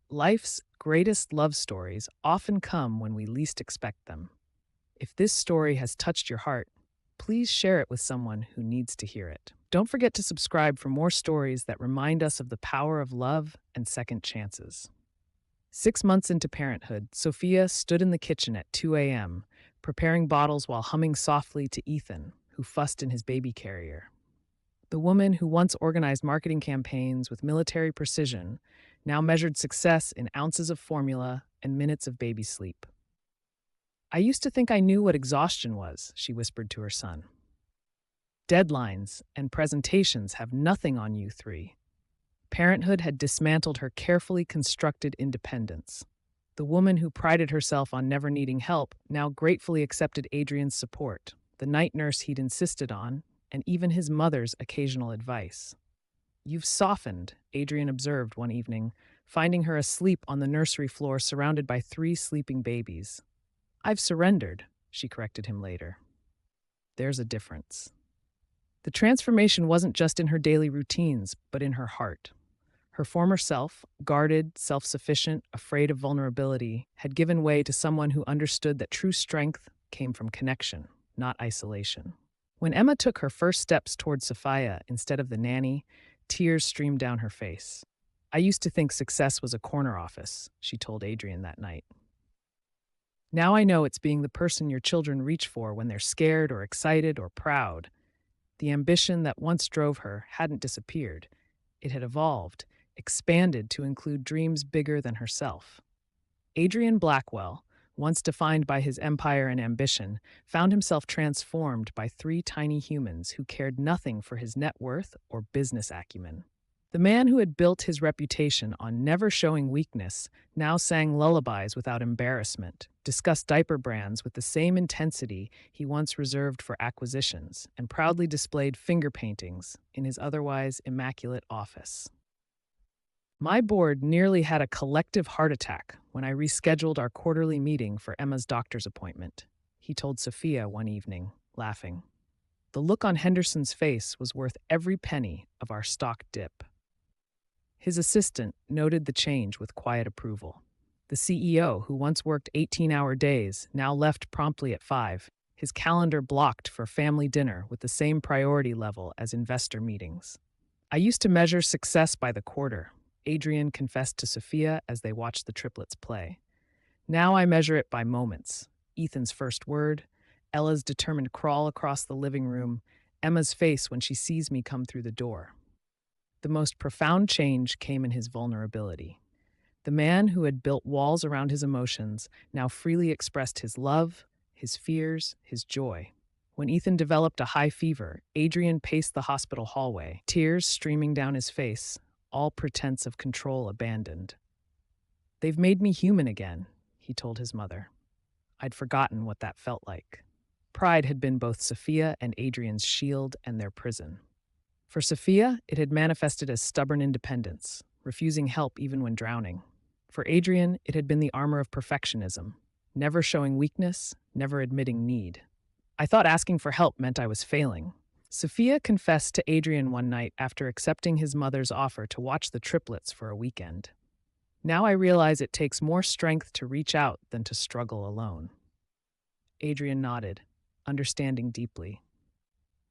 Life's greatest love stories often come when we least expect them. If this story has touched your heart, please share it with someone who needs to hear it. Don't forget to subscribe for more stories that remind us of the power of love and second chances. 6 months into parenthood, Sophia stood in the kitchen at 2 a.m., preparing bottles while humming softly to Ethan, who fussed in his baby carrier. The woman who once organized marketing campaigns with military precision now measured success in ounces of formula and minutes of baby sleep. I used to think I knew what exhaustion was, she whispered to her son. Deadlines and presentations have nothing on you three. Parenthood had dismantled her carefully constructed independence. The woman who prided herself on never needing help now gratefully accepted Adrian's support, the night nurse he'd insisted on, and even his mother's occasional advice. You've softened, Adrian observed one evening, finding her asleep on the nursery floor surrounded by 3 sleeping babies. I've surrendered, she corrected him later. There's a difference. The transformation wasn't just in her daily routines, but in her heart. Her former self, guarded, self-sufficient, afraid of vulnerability, had given way to someone who understood that true strength came from connection, not isolation. When Emma took her first steps toward Sophia instead of the nanny, tears streamed down her face. I used to think success was a corner office, she told Adrian that night. Now I know it's being the person your children reach for when they're scared or excited or proud. The ambition that once drove her hadn't disappeared. It had evolved, expanded to include dreams bigger than herself. Adrian Blackwell, once defined by his empire and ambition, found himself transformed by three tiny humans who cared nothing for his net worth or business acumen. The man who had built his reputation on never showing weakness now sang lullabies without embarrassment, discussed diaper brands with the same intensity he once reserved for acquisitions, and proudly displayed finger paintings in his otherwise immaculate office. My board nearly had a collective heart attack when I rescheduled our quarterly meeting for Emma's doctor's appointment, he told Sophia one evening, laughing. The look on Henderson's face was worth every penny of our stock dip. His assistant noted the change with quiet approval. The CEO, who once worked 18-hour days, now left promptly at 5, his calendar blocked for family dinner with the same priority level as investor meetings. I used to measure success by the quarter, Adrian confessed to Sophia as they watched the triplets play. Now I measure it by moments. Ethan's first word, Ella's determined crawl across the living room, Emma's face when she sees me come through the door. The most profound change came in his vulnerability. The man who had built walls around his emotions now freely expressed his love, his fears, his joy. When Ethan developed a high fever, Adrian paced the hospital hallway, tears streaming down his face, all pretense of control abandoned. "They've made me human again," he told his mother. I'd forgotten what that felt like. Pride had been both Sophia and Adrian's shield and their prison. For Sophia, it had manifested as stubborn independence, refusing help even when drowning. For Adrian, it had been the armor of perfectionism, never showing weakness, never admitting need. I thought asking for help meant I was failing. Sophia confessed to Adrian one night after accepting his mother's offer to watch the triplets for a weekend. Now I realize it takes more strength to reach out than to struggle alone. Adrian nodded, understanding deeply.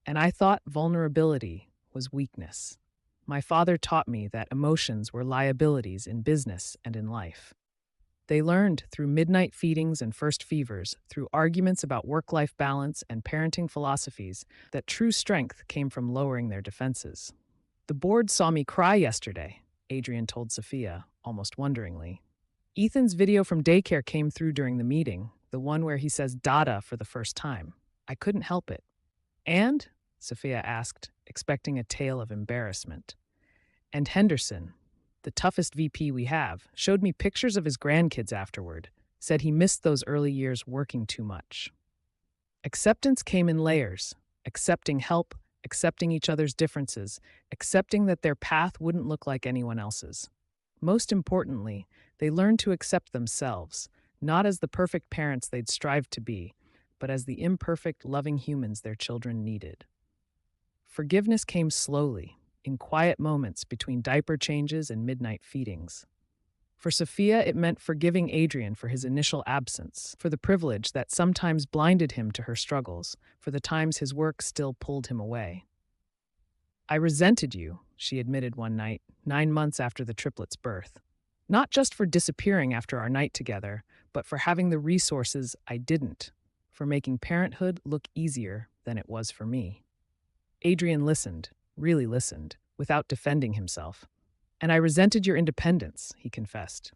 And I thought vulnerability was weakness. My father taught me that emotions were liabilities in business and in life. They learned through midnight feedings and first fevers, through arguments about work-life balance and parenting philosophies, that true strength came from lowering their defenses. The board saw me cry yesterday, Adrian told Sophia, almost wonderingly. Ethan's video from daycare came through during the meeting, the one where he says "dada" for the first time. I couldn't help it. And? Sophia asked, expecting a tale of embarrassment. And Henderson, the toughest VP we have, showed me pictures of his grandkids afterward, said he missed those early years working too much. Acceptance came in layers, accepting help, accepting each other's differences, accepting that their path wouldn't look like anyone else's. Most importantly, they learned to accept themselves, not as the perfect parents they'd strived to be, but as the imperfect, loving humans their children needed. Forgiveness came slowly, in quiet moments between diaper changes and midnight feedings. For Sophia, it meant forgiving Adrian for his initial absence, for the privilege that sometimes blinded him to her struggles, for the times his work still pulled him away. I resented you, she admitted one night, 9 months after the triplets' birth. Not just for disappearing after our night together, but for having the resources I didn't, for making parenthood look easier than it was for me. Adrian listened, really listened, without defending himself. And I resented your independence, he confessed.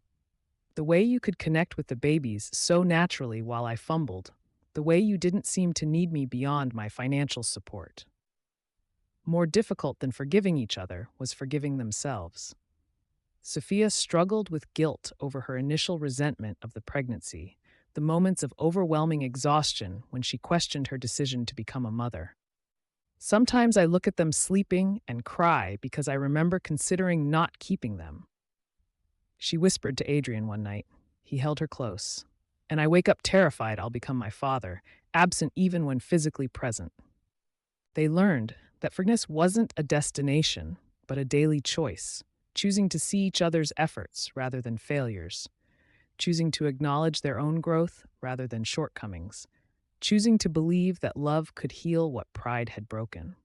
The way you could connect with the babies so naturally while I fumbled, the way you didn't seem to need me beyond my financial support. More difficult than forgiving each other was forgiving themselves. Sophia struggled with guilt over her initial resentment of the pregnancy, the moments of overwhelming exhaustion when she questioned her decision to become a mother. Sometimes I look at them sleeping and cry because I remember considering not keeping them. She whispered to Adrian one night. He held her close. And I wake up terrified I'll become my father, absent even when physically present. They learned that forgiveness wasn't a destination, but a daily choice, choosing to see each other's efforts rather than failures, choosing to acknowledge their own growth rather than shortcomings, choosing to believe that love could heal what pride had broken.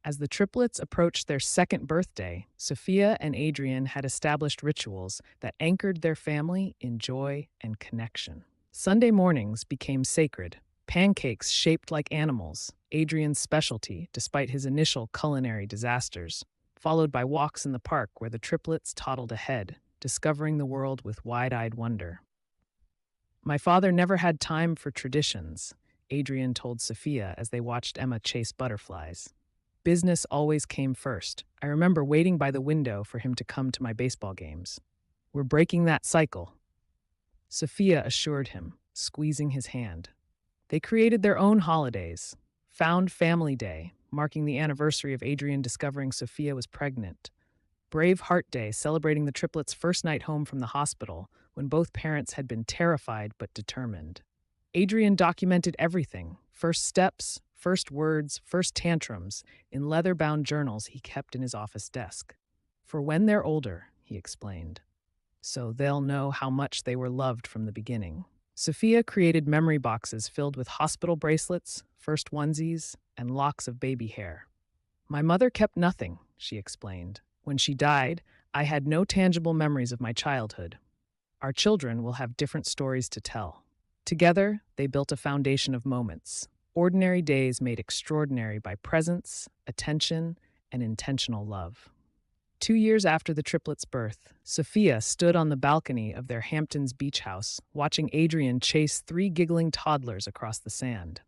As the triplets approached their second birthday, Sophia and Adrian had established rituals that anchored their family in joy and connection. Sunday mornings became sacred. Pancakes shaped like animals, Adrian's specialty despite his initial culinary disasters, followed by walks in the park where the triplets toddled ahead, discovering the world with wide-eyed wonder. My father never had time for traditions, Adrian told Sophia as they watched Emma chase butterflies. Business always came first. I remember waiting by the window for him to come to my baseball games. We're breaking that cycle, Sophia assured him, squeezing his hand. They created their own holidays. Found Family Day, marking the anniversary of Adrian discovering Sophia was pregnant. Brave Heart Day, celebrating the triplets' first night home from the hospital when both parents had been terrified but determined. Adrian documented everything: first steps, first words, first tantrums, in leather bound journals he kept in his office desk. For when they're older, he explained, so they'll know how much they were loved from the beginning. Sophia created memory boxes filled with hospital bracelets, first onesies, and locks of baby hair. My mother kept nothing, she explained. When she died, I had no tangible memories of my childhood. Our children will have different stories to tell. Together, they built a foundation of moments, ordinary days made extraordinary by presence, attention, and intentional love. 2 years after the triplets' birth, Sophia stood on the balcony of their Hamptons beach house, watching Adrian chase 3 giggling toddlers across the sand.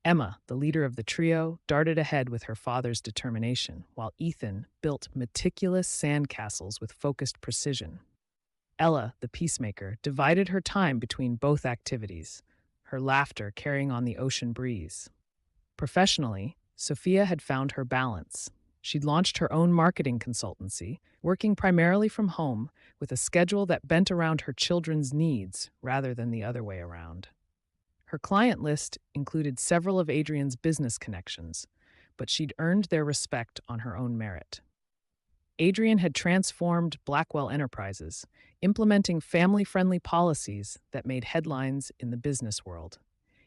Emma, the leader of the trio, darted ahead with her father's determination, while Ethan built meticulous sandcastles with focused precision. Ella, the peacemaker, divided her time between both activities, her laughter carrying on the ocean breeze. Professionally, Sophia had found her balance. She'd launched her own marketing consultancy, working primarily from home with a schedule that bent around her children's needs rather than the other way around. Her client list included several of Adrian's business connections, but she'd earned their respect on her own merit. Adrian had transformed Blackwell Enterprises, implementing family-friendly policies that made headlines in the business world.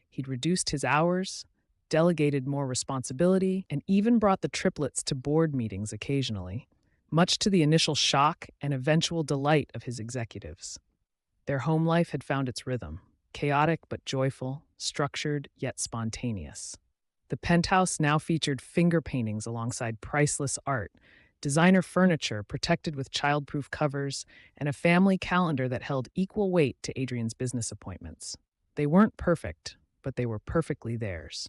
He'd reduced his hours, delegated more responsibility, and even brought the triplets to board meetings occasionally, much to the initial shock and eventual delight of his executives. Their home life had found its rhythm, chaotic but joyful, structured yet spontaneous. The penthouse now featured finger paintings alongside priceless art, designer furniture protected with childproof covers, and a family calendar that held equal weight to Adrian's business appointments. They weren't perfect, but they were perfectly theirs.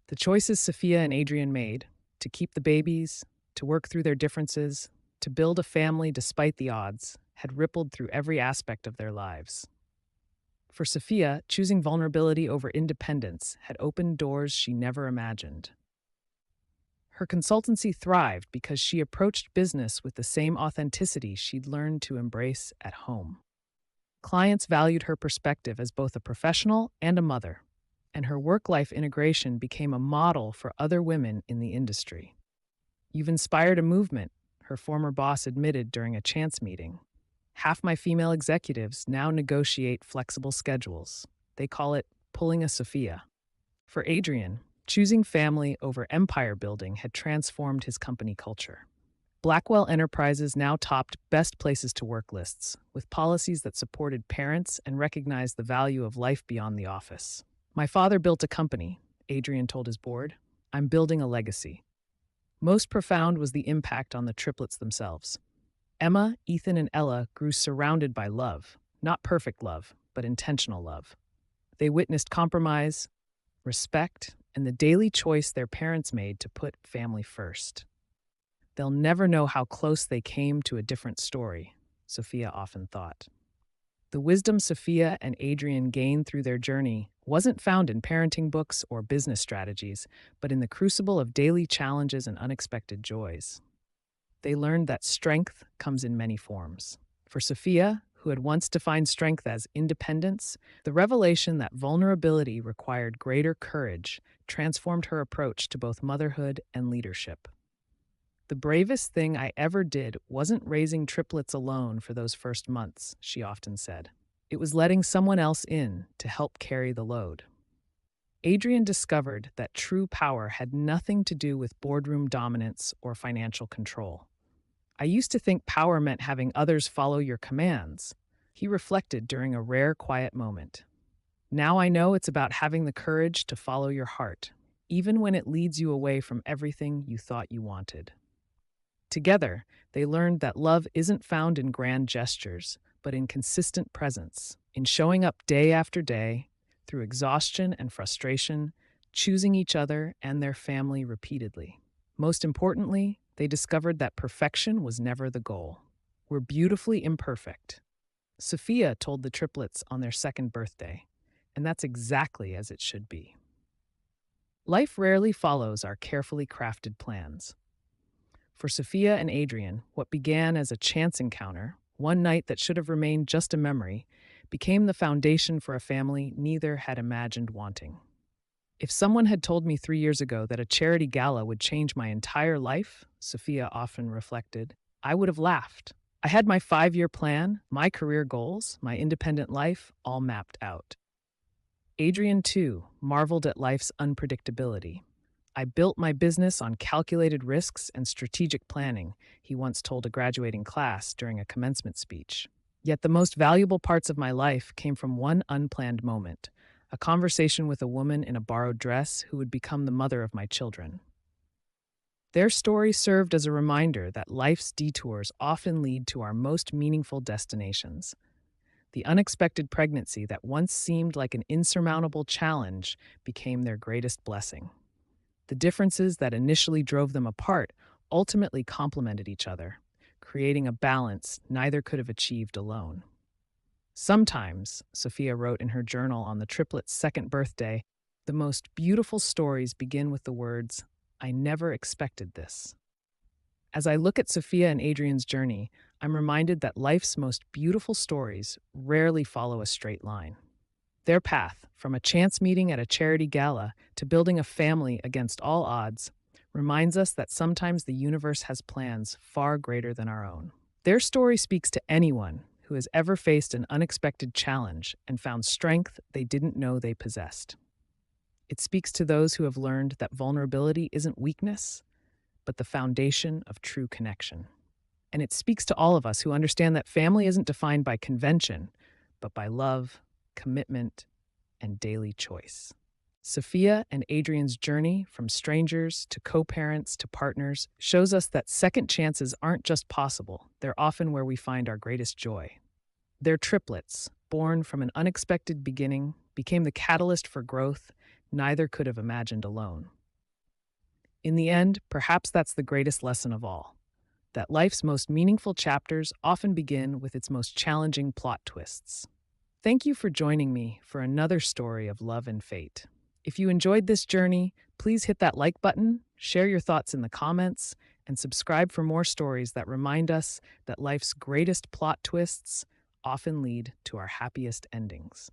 The choices Sophia and Adrian made, to keep the babies, to work through their differences, to build a family despite the odds, had rippled through every aspect of their lives. For Sophia, choosing vulnerability over independence had opened doors she never imagined. Her consultancy thrived because she approached business with the same authenticity she'd learned to embrace at home. Clients valued her perspective as both a professional and a mother, and her work-life integration became a model for other women in the industry. "You've inspired a movement," her former boss admitted during a chance meeting. "Half my female executives now negotiate flexible schedules. They call it pulling a Sophia." For Adrian, choosing family over empire building had transformed his company culture. Blackwell Enterprises now topped best places to work lists, with policies that supported parents and recognized the value of life beyond the office. "My father built a company," Adrian told his board. "I'm building a legacy." Most profound was the impact on the triplets themselves. Emma, Ethan, and Ella grew surrounded by love, not perfect love, but intentional love. They witnessed compromise, respect, and the daily choice their parents made to put family first. "They'll never know how close they came to a different story," Sophia often thought. The wisdom Sophia and Adrian gained through their journey wasn't found in parenting books or business strategies, but in the crucible of daily challenges and unexpected joys. They learned that strength comes in many forms. For Sophia, who had once defined strength as independence, the revelation that vulnerability required greater courage transformed her approach to both motherhood and leadership. "The bravest thing I ever did wasn't raising triplets alone for those first months," she often said. "It was letting someone else in to help carry the load." Adrian discovered that true power had nothing to do with boardroom dominance or financial control. "I used to think power meant having others follow your commands," he reflected during a rare quiet moment. "Now I know it's about having the courage to follow your heart, even when it leads you away from everything you thought you wanted." Together, they learned that love isn't found in grand gestures, but in consistent presence, in showing up day after day, through exhaustion and frustration, choosing each other and their family repeatedly. Most importantly, they discovered that perfection was never the goal. We're beautifully imperfect. Sophia told the triplets on their second birthday, and that's exactly as it should be. Life rarely follows our carefully crafted plans. For Sophia and Adrian, what began as a chance encounter, one night that should have remained just a memory, became the foundation for a family neither had imagined wanting. If someone had told me 3 years ago that a charity gala would change my entire life, Sophia often reflected, I would have laughed. I had my 5 year plan, my career goals, my independent life all mapped out. Adrian, too, marveled at life's unpredictability. I built my business on calculated risks and strategic planning, he once told a graduating class during a commencement speech. Yet the most valuable parts of my life came from one unplanned moment, a conversation with a woman in a borrowed dress who would become the mother of my children. Their story served as a reminder that life's detours often lead to our most meaningful destinations. The unexpected pregnancy that once seemed like an insurmountable challenge became their greatest blessing. The differences that initially drove them apart ultimately complemented each other, creating a balance neither could have achieved alone. Sometimes, Sophia wrote in her journal on the triplets' second birthday, the most beautiful stories begin with the words, I never expected this. As I look at Sophia and Adrian's journey, I'm reminded that life's most beautiful stories rarely follow a straight line. Their path, from a chance meeting at a charity gala to building a family against all odds, reminds us that sometimes the universe has plans far greater than our own. Their story speaks to anyone who has ever faced an unexpected challenge and found strength they didn't know they possessed. It speaks to those who have learned that vulnerability isn't weakness, but the foundation of true connection. And it speaks to all of us who understand that family isn't defined by convention, but by love, commitment, and daily choice. Sophia and Adrian's journey from strangers to co-parents to partners shows us that second chances aren't just possible, they're often where we find our greatest joy. Their triplets, born from an unexpected beginning, became the catalyst for growth neither could have imagined alone. In the end, perhaps that's the greatest lesson of all, that life's most meaningful chapters often begin with its most challenging plot twists. Thank you for joining me for another story of love and fate. If you enjoyed this journey, please hit that like button, share your thoughts in the comments, and subscribe for more stories that remind us that life's greatest plot twists often lead to our happiest endings.